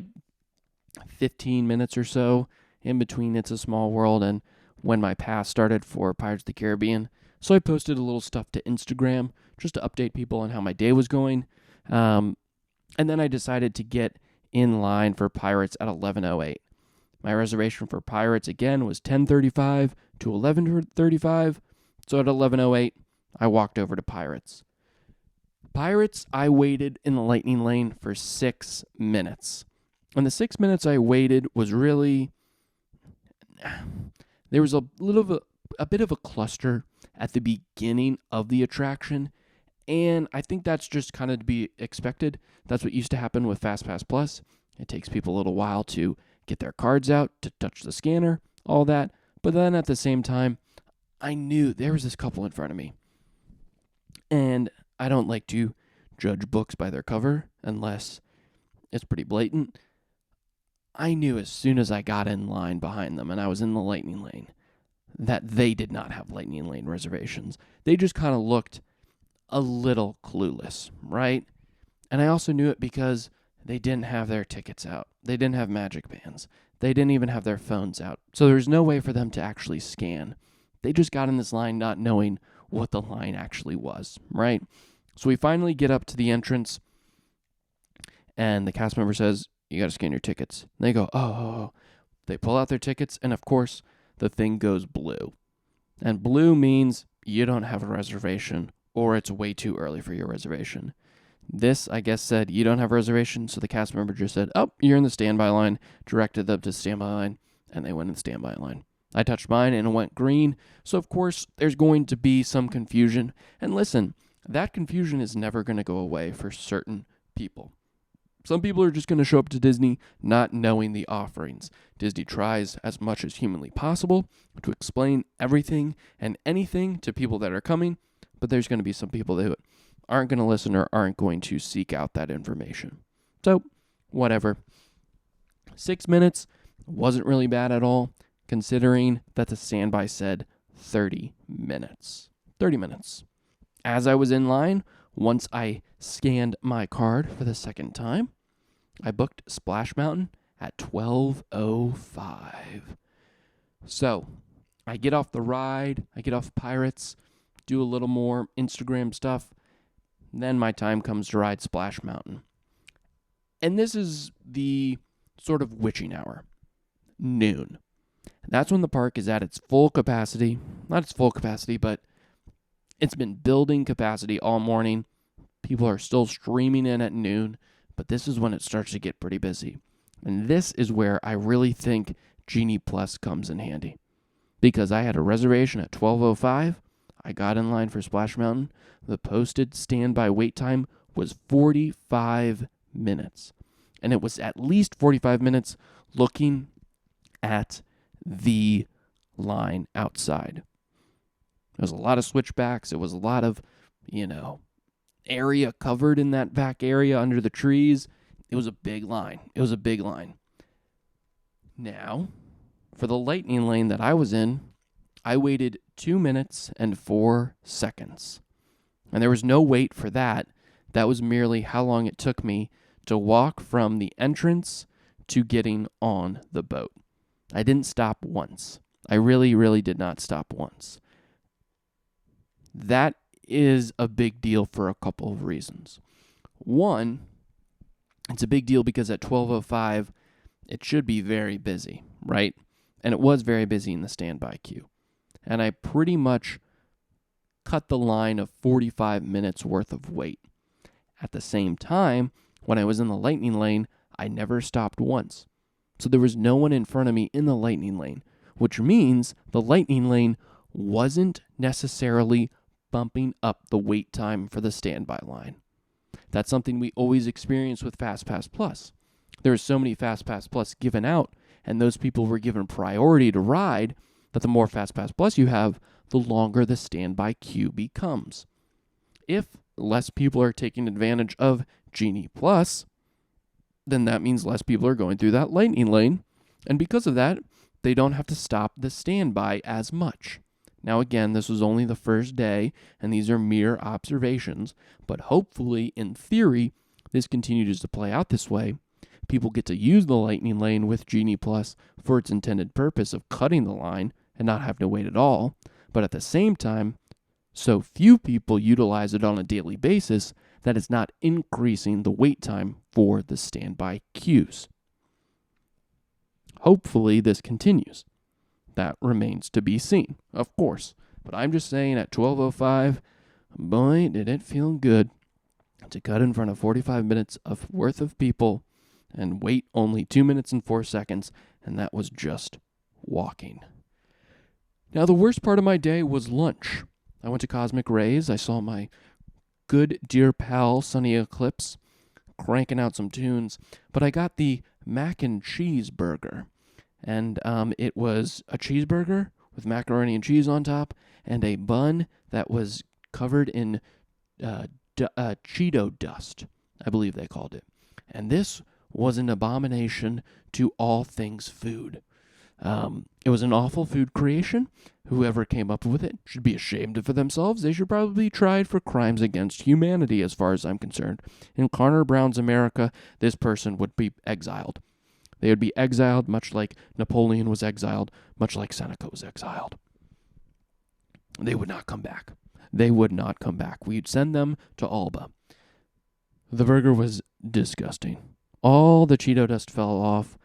15 minutes or so in between It's a Small World and when my pass started for Pirates of the Caribbean. So I posted a little stuff to Instagram just to update people on how my day was going. And then I decided to get in line for Pirates at 11:08. My reservation for Pirates, again, was 10:35 to 11:35. So at 11:08, I walked over to Pirates. Pirates, I waited in the Lightning Lane for 6 minutes. And the 6 minutes I waited was really, there was a bit of a cluster at the beginning of the attraction, and I think that's just kind of to be expected. That's what used to happen with Fastpass Plus. It takes people a little while to get their cards out, to touch the scanner, all that. But then at the same time, I knew there was this couple in front of me. And I don't like to judge books by their cover unless it's pretty blatant. I knew as soon as I got in line behind them and I was in the Lightning Lane that they did not have Lightning Lane reservations. They just kind of looked a little clueless, right? And I also knew it because they didn't have their tickets out. They didn't have magic bands. They didn't even have their phones out. So there was no way for them to actually scan. They just got in this line not knowing what the line actually was, right? So we finally get up to the entrance, and the cast member says, "You got to scan your tickets." And they go, oh. They pull out their tickets, and of course, the thing goes blue. And blue means you don't have a reservation, or it's way too early for your reservation. This, I guess, said you don't have a reservation, so the cast member just said, "Oh, you're in the standby line," directed them to standby line, and they went in the standby line. I touched mine, and it went green, so of course, there's going to be some confusion. And listen, that confusion is never going to go away for certain people. Some people are just going to show up to Disney not knowing the offerings. Disney tries as much as humanly possible to explain everything and anything to people that are coming, but there's going to be some people that aren't going to listen or aren't going to seek out that information. So, whatever. 6 minutes wasn't really bad at all, considering that the standby said 30 minutes. 30 minutes. As I was in line, once I scanned my card for the second time, I booked Splash Mountain at 12:05. So, I get off the ride, I get off Pirates, do a little more Instagram stuff, then my time comes to ride Splash Mountain. And this is the sort of witching hour, noon. That's when the park is at its full capacity. Not its full capacity, but it's been building capacity all morning. People are still streaming in at noon, but this is when it starts to get pretty busy. And this is where I really think Genie Plus comes in handy. Because I had a reservation at 12:05. I got in line for Splash Mountain. The posted standby wait time was 45 minutes. And it was at least 45 minutes looking at the line outside. There was a lot of switchbacks. It was a lot of, area covered in that back area under the trees. It was a big line. Now, for the lightning lane that I was in, I waited 2 minutes and 4 seconds. And there was no wait for that. That was merely how long it took me to walk from the entrance to getting on the boat. I didn't stop once. I really, really did not stop once. That is a big deal for a couple of reasons. One, it's a big deal because at 12:05, it should be very busy, right? And it was very busy in the standby queue. And I pretty much cut the line of 45 minutes worth of wait. At the same time, when I was in the lightning lane, I never stopped once. So there was no one in front of me in the lightning lane, which means the lightning lane wasn't necessarily bumping up the wait time for the standby line. That's something we always experience with Fastpass Plus. There are so many Fastpass Plus given out, and those people were given priority to ride, that the more Fastpass Plus you have, the longer the standby queue becomes. If less people are taking advantage of Genie Plus, then that means less people are going through that lightning lane, and because of that, they don't have to stop the standby as much. Now again, this was only the first day, and these are mere observations, but hopefully, in theory, this continues to play out this way. People get to use the lightning lane with Genie Plus for its intended purpose of cutting the line and not having to wait at all, but at the same time, so few people utilize it on a daily basis that it's not increasing the wait time for the standby queues. Hopefully, this continues. That remains to be seen, of course. But I'm just saying at 12:05, boy, did it feel good to cut in front of 45 minutes worth of people and wait only 2 minutes and 4 seconds, and that was just walking. Now, the worst part of my day was lunch. I went to Cosmic Rays. I saw my good dear pal, Sunny Eclipse, cranking out some tunes, but I got the mac and cheese burger. And it was a cheeseburger with macaroni and cheese on top and a bun that was covered in Cheeto dust, I believe they called it. And this was an abomination to all things food. It was an awful food creation. Whoever came up with it should be ashamed for themselves. They should probably be tried for crimes against humanity, as far as I'm concerned. In Connor Brown's America, this person would be exiled. They would be exiled, much like Napoleon was exiled, much like Seneca was exiled. They would not come back. We'd send them to Alba. The burger was disgusting. All the Cheeto dust fell off.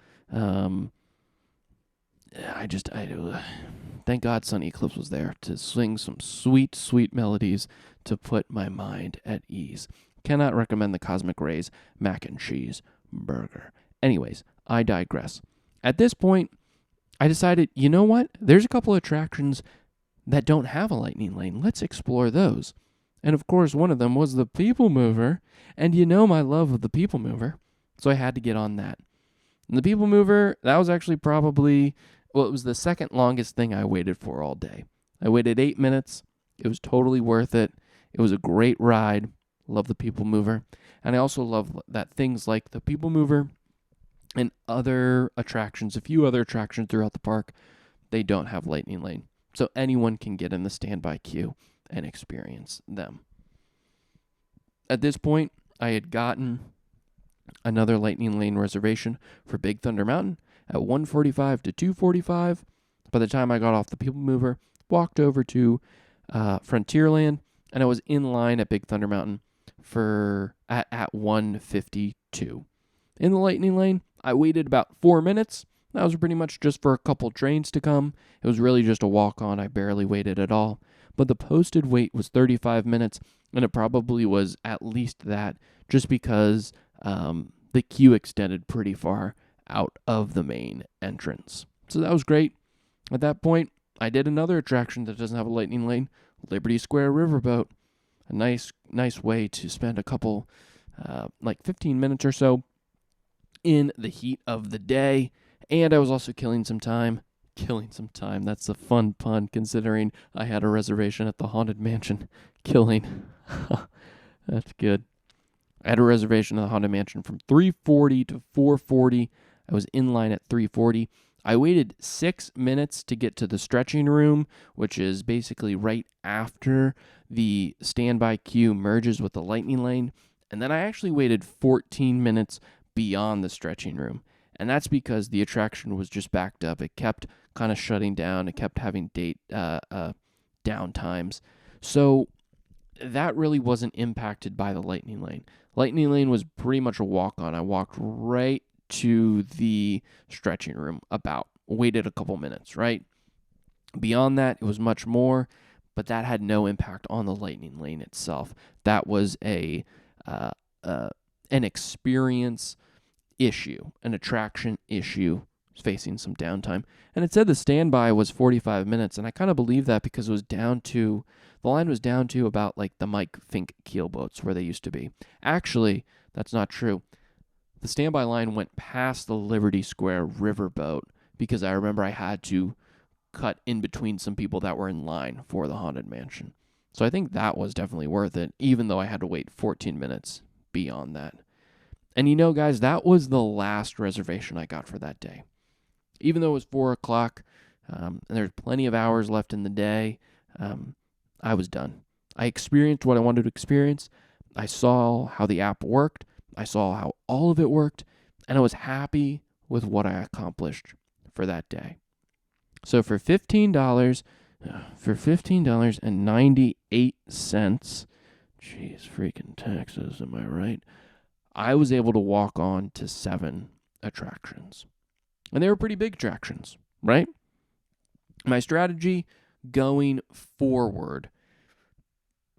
Thank God Sunny Eclipse was there to sing some sweet, sweet melodies to put my mind at ease. Cannot recommend the Cosmic Rays mac and cheese burger. Anyways, I digress. At this point, I decided, you know what? There's a couple of attractions that don't have a lightning lane. Let's explore those. And of course, one of them was the People Mover. And you know my love of the People Mover. So I had to get on that. And the People Mover, that was actually it was the second longest thing I waited for all day. I waited 8 minutes. It was totally worth it. It was a great ride. Love the People Mover. And I also love that things like the People Mover and other attractions, a few other attractions throughout the park, they don't have lightning lane. So anyone can get in the standby queue and experience them. At this point, I had gotten another lightning lane reservation for Big Thunder Mountain at 1:45 to 2:45. By the time I got off the People Mover, walked over to Frontierland, and I was in line at Big Thunder Mountain at 1:52. In the lightning lane, I waited about 4 minutes. That was pretty much just for a couple trains to come. It was really just a walk-on. I barely waited at all. But the posted wait was 35 minutes, and it probably was at least that just because the queue extended pretty far out of the main entrance. So that was great. At that point, I did another attraction that doesn't have a lightning lane, Liberty Square Riverboat. A nice way to spend a couple, 15 minutes or so in the heat of the day. And I was also killing some time Killing some time. That's a fun pun considering I had a reservation at the Haunted Mansion. Killing. That's good. I had a reservation at the Haunted Mansion from 3:40 to 4:40. I was in line at 3:40. I waited 6 minutes to get to the stretching room, which is basically right after the standby queue merges with the Lightning Lane. And then I actually waited 14 minutes beyond the stretching room. And that's because the attraction was just backed up. It kept kind of shutting down. It kept having down times. So that really wasn't impacted by the Lightning Lane. Lightning Lane was pretty much a walk-on. I walked right to the stretching room waited a couple minutes, right? Beyond that, it was much more, but that had no impact on the Lightning Lane itself. That was an experience issue, an attraction issue facing some downtime. And it said the standby was 45 minutes, and I kind of believe that because the line was down to about like the Mike Fink keelboats where they used to be. Actually, that's not true. The standby line went past the Liberty Square riverboat because I remember I had to cut in between some people that were in line for the Haunted Mansion. So I think that was definitely worth it, even though I had to wait 14 minutes beyond that. And you know, guys, that was the last reservation I got for that day. Even though it was 4 o'clock and there's plenty of hours left in the day, I was done. I experienced what I wanted to experience. I saw how the app worked. I saw how all of it worked. And I was happy with what I accomplished for that day. So for $15.98, jeez, freaking taxes, am I right? I was able to walk on to 7 attractions. And they were pretty big attractions, right? My strategy going forward,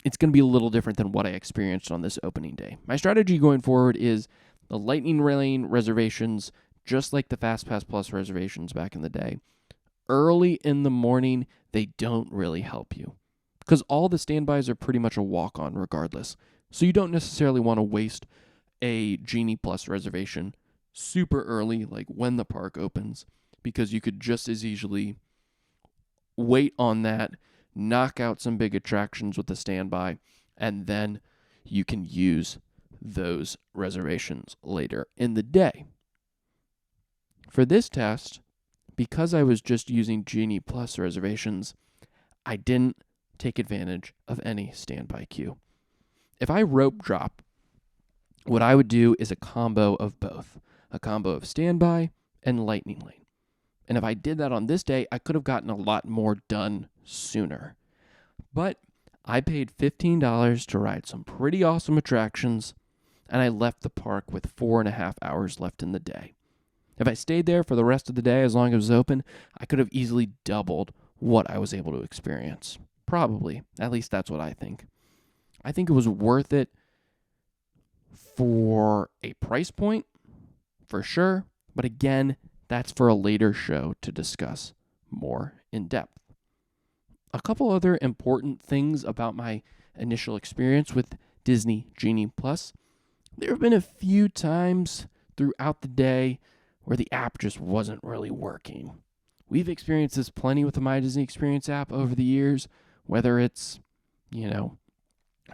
it's going to be a little different than what I experienced on this opening day. My strategy going forward is the Lightning Lane reservations, just like the Fastpass Plus reservations back in the day. Early in the morning, they don't really help you because all the standbys are pretty much a walk-on regardless. So you don't necessarily want to waste a Genie Plus reservation super early, like when the park opens, because you could just as easily wait on that, knock out some big attractions with the standby, and then you can use those reservations later in the day. For this test, because I was just using Genie Plus reservations, I didn't take advantage of any standby queue. If I rope drop, what I would do is a combo of both, a combo of standby and Lightning Lane. And if I did that on this day, I could have gotten a lot more done sooner. But I paid $15 to ride some pretty awesome attractions, and I left the park with 4.5 hours left in the day. If I stayed there for the rest of the day, as long as it was open, I could have easily doubled what I was able to experience. Probably. At least that's what I think. I think it was worth it for a price point, for sure. But again, that's for a later show to discuss more in depth. A couple other important things about my initial experience with Disney Genie Plus. There have been a few times throughout the day where the app just wasn't really working. We've experienced this plenty with the My Disney Experience app over the years, whether it's,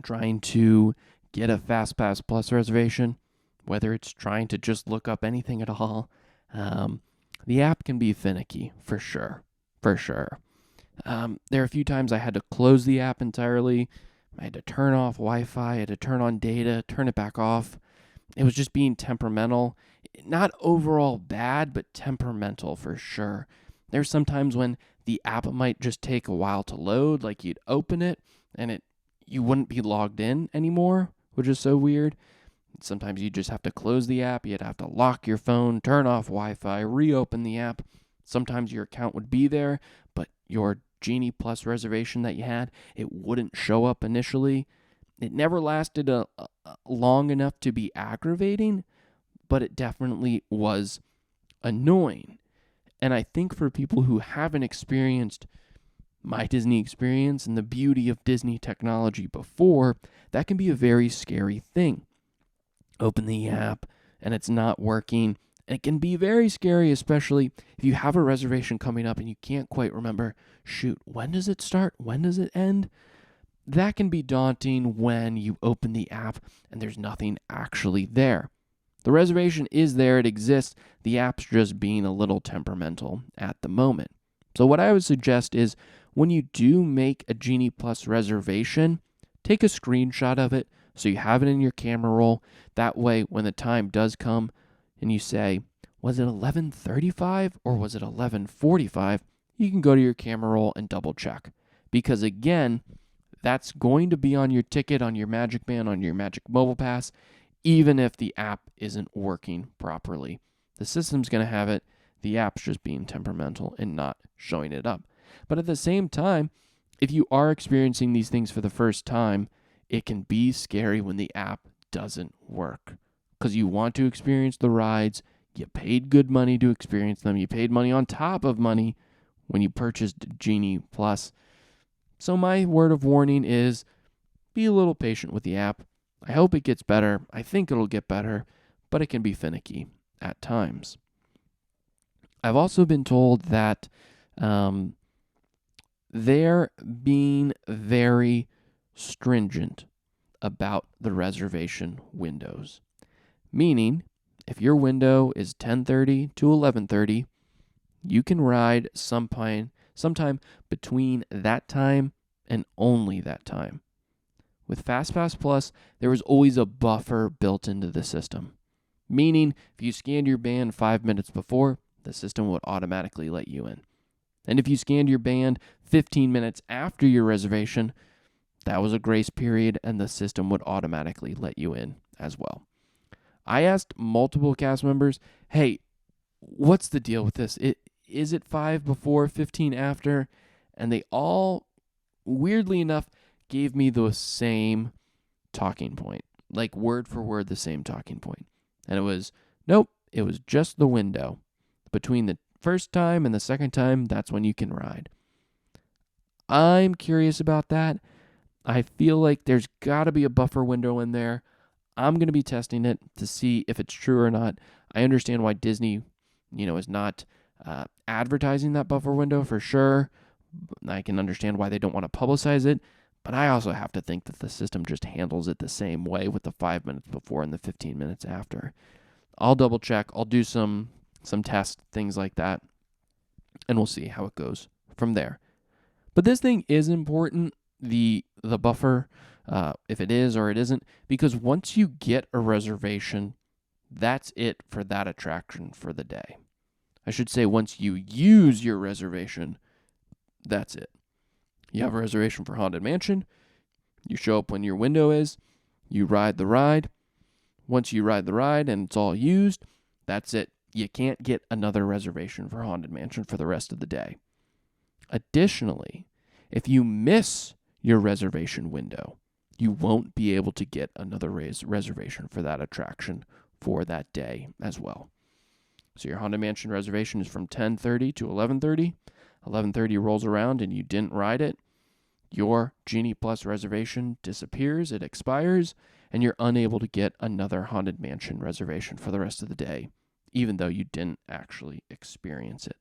trying to get a Fastpass Plus reservation, whether it's trying to just look up anything at all. The app can be finicky, for sure. There are a few times I had to close the app entirely. I had to turn off Wi-Fi, I had to turn on data, turn it back off. It was just being temperamental. Not overall bad, but temperamental for sure. There's sometimes when the app might just take a while to load, like you'd open it and you wouldn't be logged in anymore, which is so weird. Sometimes you just have to close the app. You'd have to lock your phone, turn off Wi-Fi, reopen the app. Sometimes your account would be there, but your Genie Plus reservation that you had, it wouldn't show up initially. It never lasted long enough to be aggravating, but it definitely was annoying. And I think for people who haven't experienced My Disney Experience and the beauty of Disney technology before, that can be a very scary thing. Open the app and it's not working, And it can be very scary, especially if you have a reservation coming up and you can't quite remember, shoot, when does it start? When does it end? That can be daunting when you open the app and there's nothing actually there. The reservation is there, it exists. The app's just being a little temperamental at the moment. So what I would suggest is when you do make a Genie Plus reservation, take a screenshot of it so you have it in your camera roll. That way, when the time does come and you say, was it 11:35 or was it 11:45? You can go to your camera roll and double check. Because again, that's going to be on your ticket, on your Magic Band, on your Magic Mobile Pass, even if the app isn't working properly. The system's going to have it. The app's just being temperamental and not showing it up. But at the same time, if you are experiencing these things for the first time, it can be scary when the app doesn't work. Because you want to experience the rides. You paid good money to experience them. You paid money on top of money when you purchased Genie Plus. So my word of warning is be a little patient with the app. I hope it gets better. I think it'll get better, but it can be finicky at times. I've also been told that they're being very stringent about the reservation windows. Meaning, if your window is 10:30 to 11:30, you can ride sometime between that time and only that time. With Fastpass Plus, there was always a buffer built into the system. Meaning, if you scanned your band 5 minutes before, the system would automatically let you in. And if you scanned your band 15 minutes after your reservation, that was a grace period and the system would automatically let you in as well. I asked multiple cast members, hey, what's the deal with this? Is it 5 before, 15 after? And they all, weirdly enough, gave me the same talking point. Like word for word, the same talking point. And it was, nope, it was just the window. Between the first time and the second time, that's when you can ride. I'm curious about that. I feel like there's got to be a buffer window in there. I'm going to be testing it to see if it's true or not. I understand why Disney, is not advertising that buffer window for sure. I can understand why they don't want to publicize it, but I also have to think that the system just handles it the same way with the 5 minutes before and the 15 minutes after. I'll double check. I'll do some tests, things like that, and we'll see how it goes from there. But this thing is important, the buffer, if it is or it isn't, because once you get a reservation, that's it for that attraction for the day. I should say once you use your reservation, that's it. You have a reservation for Haunted Mansion, you show up when your window is, you ride the ride. Once you ride the ride and it's all used, that's it. You can't get another reservation for Haunted Mansion for the rest of the day. Additionally, if you miss your reservation window, you won't be able to get another reservation for that attraction for that day as well. So your Haunted Mansion reservation is from 10:30 to 11:30. 11:30 rolls around and you didn't ride it. Your Genie Plus reservation disappears, it expires, and you're unable to get another Haunted Mansion reservation for the rest of the day, even though you didn't actually experience it.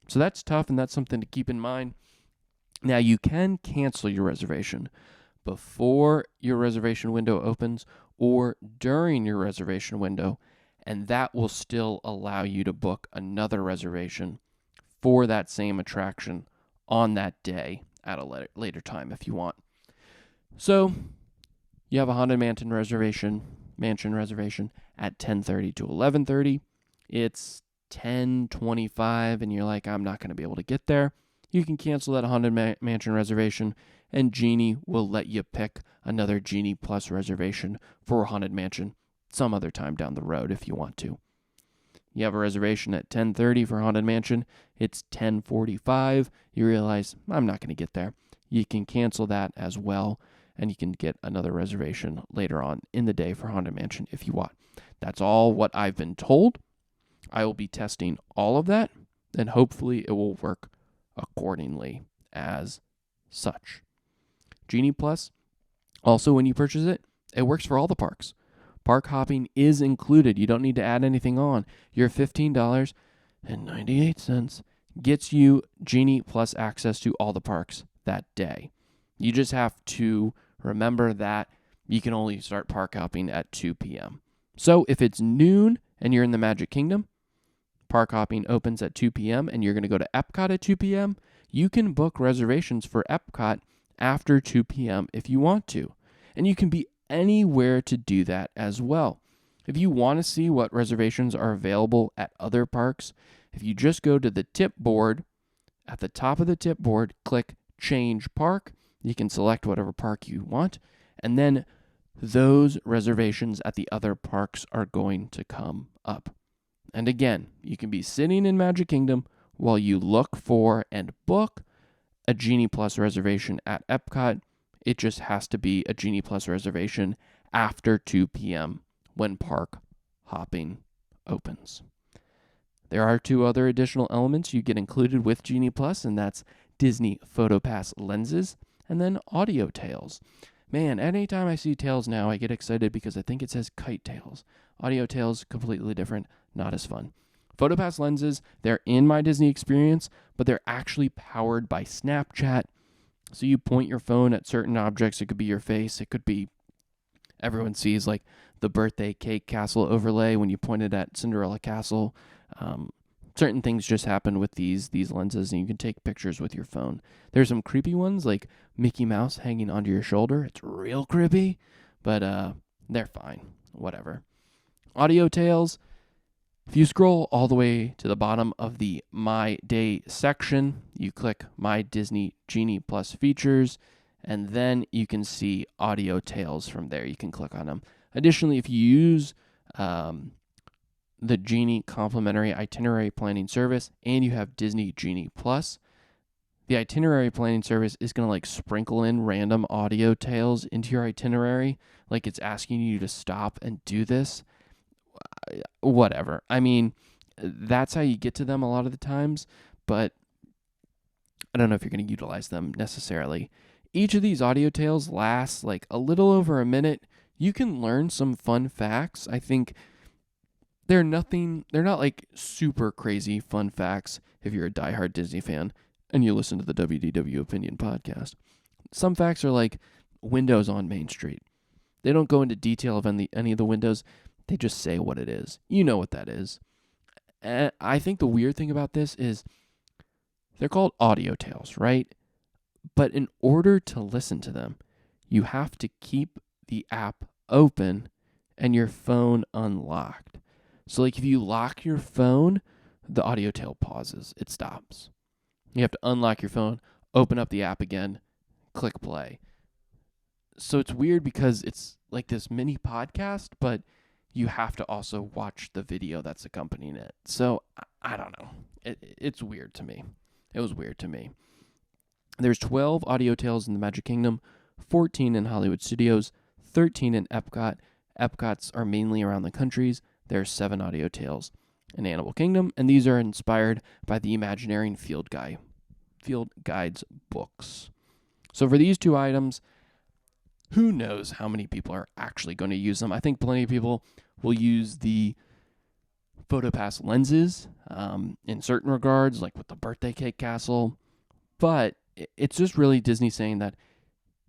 So that's tough, and that's something to keep in mind. Now, you can cancel your reservation before your reservation window opens or during your reservation window, and that will still allow you to book another reservation for that same attraction on that day at a later time if you want. So, you have a Haunted Mansion reservation at 10:30 to 11:30. It's 10:25 and you're like, I'm not going to be able to get there. You can cancel that Haunted Mansion reservation and Genie will let you pick another Genie Plus reservation for Haunted Mansion some other time down the road if you want to. You have a reservation at 10:30 for Haunted Mansion. It's 10:45. You realize, I'm not going to get there. You can cancel that as well, and you can get another reservation later on in the day for Haunted Mansion if you want. That's all what I've been told. I will be testing all of that, and hopefully it will work accordingly as such. Genie Plus, also when you purchase it, it works for all the parks. Park hopping is included. You don't need to add anything on. Your $15.98 gets you Genie Plus access to all the parks that day. You just have to remember that you can only start park hopping at 2 p.m. So if it's noon and you're in the Magic Kingdom, park hopping opens at 2 p.m. and you're going to go to Epcot at 2 p.m., you can book reservations for Epcot after 2 p.m. if you want to. And you can be anywhere to do that as well. If you want to see what reservations are available at other parks, if you just go to the tip board, at the top of the tip board, click Change Park. You can select whatever park you want, and then those reservations at the other parks are going to come up. And again, you can be sitting in Magic Kingdom while you look for and book a Genie Plus reservation at Epcot. It just has to be a Genie Plus reservation after 2 p.m. when park hopping opens. There are 2 other additional elements you get included with Genie Plus, and that's Disney PhotoPass lenses and then audio tails. Man, anytime I see tails now, I get excited because I think it says kite tails. Audio tails, completely different, not as fun. PhotoPass lenses, they're in my Disney experience, but they're actually powered by Snapchat. So you point your phone at certain objects. It could be your face. It could be, everyone sees like the birthday cake castle overlay when you pointed at Cinderella Castle. Certain things just happen with these lenses, and you can take pictures with your phone. There's some creepy ones like Mickey Mouse hanging onto your shoulder. It's real creepy, but they're fine. Whatever. Audio tails. If you scroll all the way to the bottom of the My Day section, you click My Disney Genie Plus features, and then you can see audio tails from there. You can click on them. Additionally, if you use the Genie complimentary itinerary planning service and you have Disney Genie Plus, the itinerary planning service is going to like sprinkle in random audio tails into your itinerary, like it's asking you to stop and do this. Whatever. I mean, that's how you get to them a lot of the times, but I don't know if you're going to utilize them necessarily. Each of these audio tales lasts like a little over a minute. You can learn some fun facts. I think they're not like super crazy fun facts if you're a diehard Disney fan and you listen to the WDW Opinion podcast. Some facts are like windows on Main Street. They don't go into detail of any of the windows. They just say what it is. You know what that is. And I think the weird thing about this is they're called audio tales, right? But in order to listen to them, you have to keep the app open and your phone unlocked. So like if you lock your phone, the audio tail pauses. It stops. You have to unlock your phone, open up the app again, click play. So it's weird because it's like this mini podcast, but you have to also watch the video that's accompanying it. So I don't know. It's weird to me. It was weird to me. There's 12 audio tales in the Magic Kingdom, 14 in Hollywood Studios, 13 in Epcot. Epcots are mainly around the countries. There are 7 audio tales in Animal Kingdom, and these are inspired by the Imagineering Field Guides books. So for these 2 items, who knows how many people are actually going to use them. I think plenty of people will use the PhotoPass lenses in certain regards, like with the birthday cake castle. But it's just really Disney saying that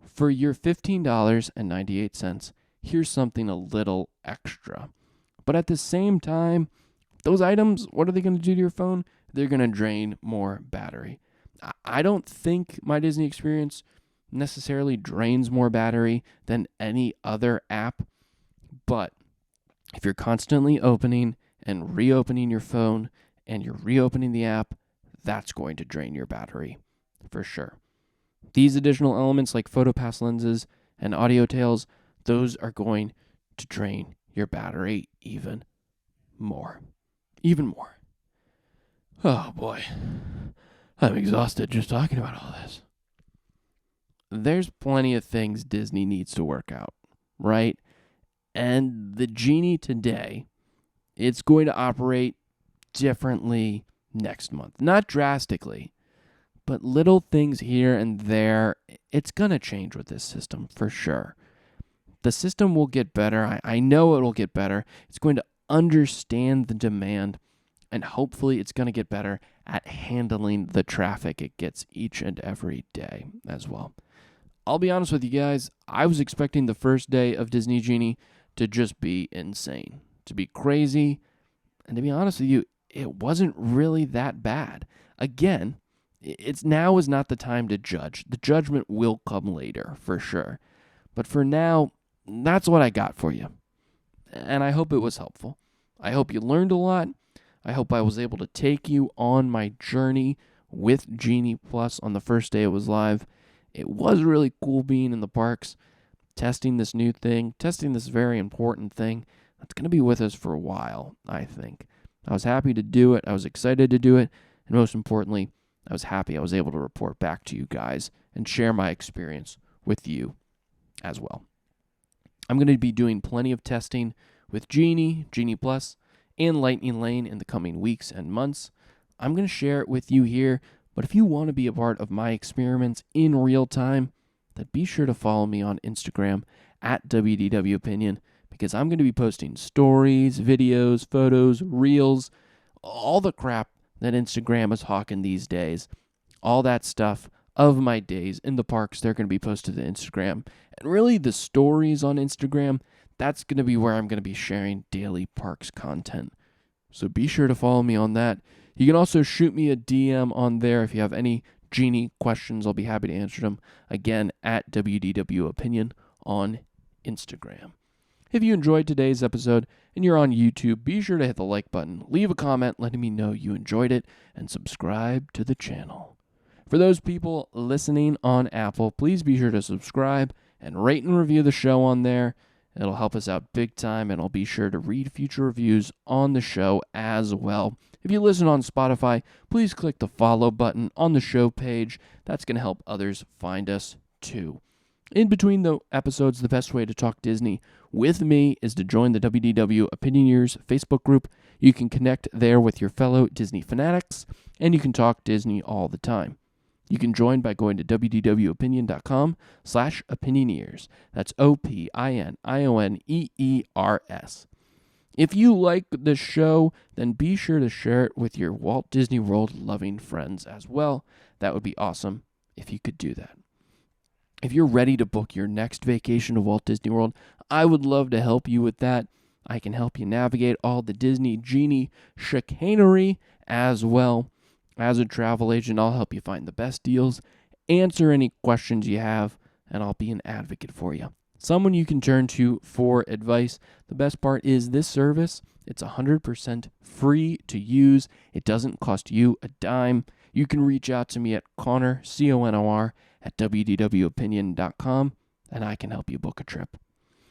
for your $15.98, here's something a little extra. But at the same time, those items, what are they going to do to your phone? They're going to drain more battery. I don't think my Disney experience necessarily drains more battery than any other app, but if you're constantly opening and reopening your phone and you're reopening the app, that's going to drain your battery for sure. These additional elements like PhotoPass lenses and audio tails, those are going to drain your battery even more. Oh boy, I'm exhausted just talking about all this. There's plenty of things Disney needs to work out, right? And the Genie today, it's going to operate differently next month. Not drastically, but little things here and there. It's going to change with this system for sure. The system will get better. I know it'll get better. It's going to understand the demand, and hopefully it's going to get better at handling the traffic it gets each and every day as well. I'll be honest with you guys, I was expecting the first day of Disney Genie to just be insane, to be crazy, and to be honest with you, it wasn't really that bad. Again, now is not the time to judge. The judgment will come later, for sure. But for now, that's what I got for you. And I hope it was helpful. I hope you learned a lot. I hope I was able to take you on my journey with Genie Plus on the first day it was live. It was really cool being in the parks, testing this new thing, testing this very important thing that's going to be with us for a while, I think. I was happy to do it. I was excited to do it. And most importantly, I was happy I was able to report back to you guys and share my experience with you as well. I'm going to be doing plenty of testing with Genie, Genie Plus, and Lightning Lane in the coming weeks and months. I'm going to share it with you here, but if you want to be a part of my experiments in real time, then be sure to follow me on Instagram at WDW Opinion, because I'm going to be posting stories, videos, photos, reels, all the crap that Instagram is hawking these days. All that stuff of my days in the parks, they're going to be posted to Instagram. And really, the stories on Instagram, that's going to be where I'm going to be sharing daily parks content. So be sure to follow me on that. You can also shoot me a DM on there if you have any Genie questions. I'll be happy to answer them. Again, at WDW Opinion on Instagram. If you enjoyed today's episode and you're on YouTube, be sure to hit the like button, leave a comment letting me know you enjoyed it, and subscribe to the channel. For those people listening on Apple, please be sure to subscribe and rate and review the show on there. It'll help us out big time, and I'll be sure to read future reviews on the show as well. If you listen on Spotify, please click the follow button on the show page. That's going to help others find us too. In between the episodes, the best way to talk Disney with me is to join the WDW Opinioneers Facebook group. You can connect there with your fellow Disney fanatics, and you can talk Disney all the time. You can join by going to wdwopinion.com/opinioneers. That's OPINIONEERS. If you like the show, then be sure to share it with your Walt Disney World loving friends as well. That would be awesome if you could do that. If you're ready to book your next vacation to Walt Disney World, I would love to help you with that. I can help you navigate all the Disney Genie chicanery as well. As a travel agent, I'll help you find the best deals, answer any questions you have, and I'll be an advocate for you. Someone you can turn to for advice. The best part is this service, it's 100% free to use. It doesn't cost you a dime. You can reach out to me at Connor, CONOR, at WDWopinion.com, and I can help you book a trip.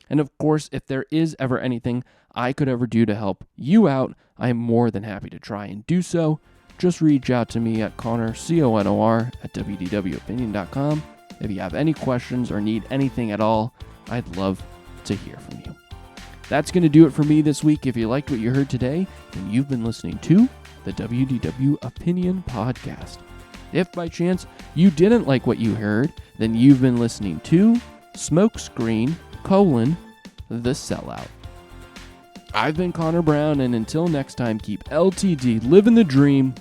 And of course, if there is ever anything I could ever do to help you out, I am more than happy to try and do so. Just reach out to me at Connor, CONOR, at WDWopinion.com. If you have any questions or need anything at all, I'd love to hear from you. That's going to do it for me this week. If you liked what you heard today, then you've been listening to the WDW Opinion Podcast. If by chance you didn't like what you heard, then you've been listening to Smokescreen: The Sellout. I've been Connor Brown, and until next time, keep LTD living the dream,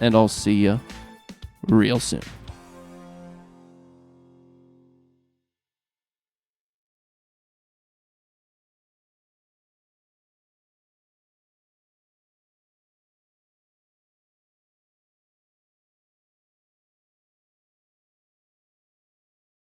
and I'll see you real soon.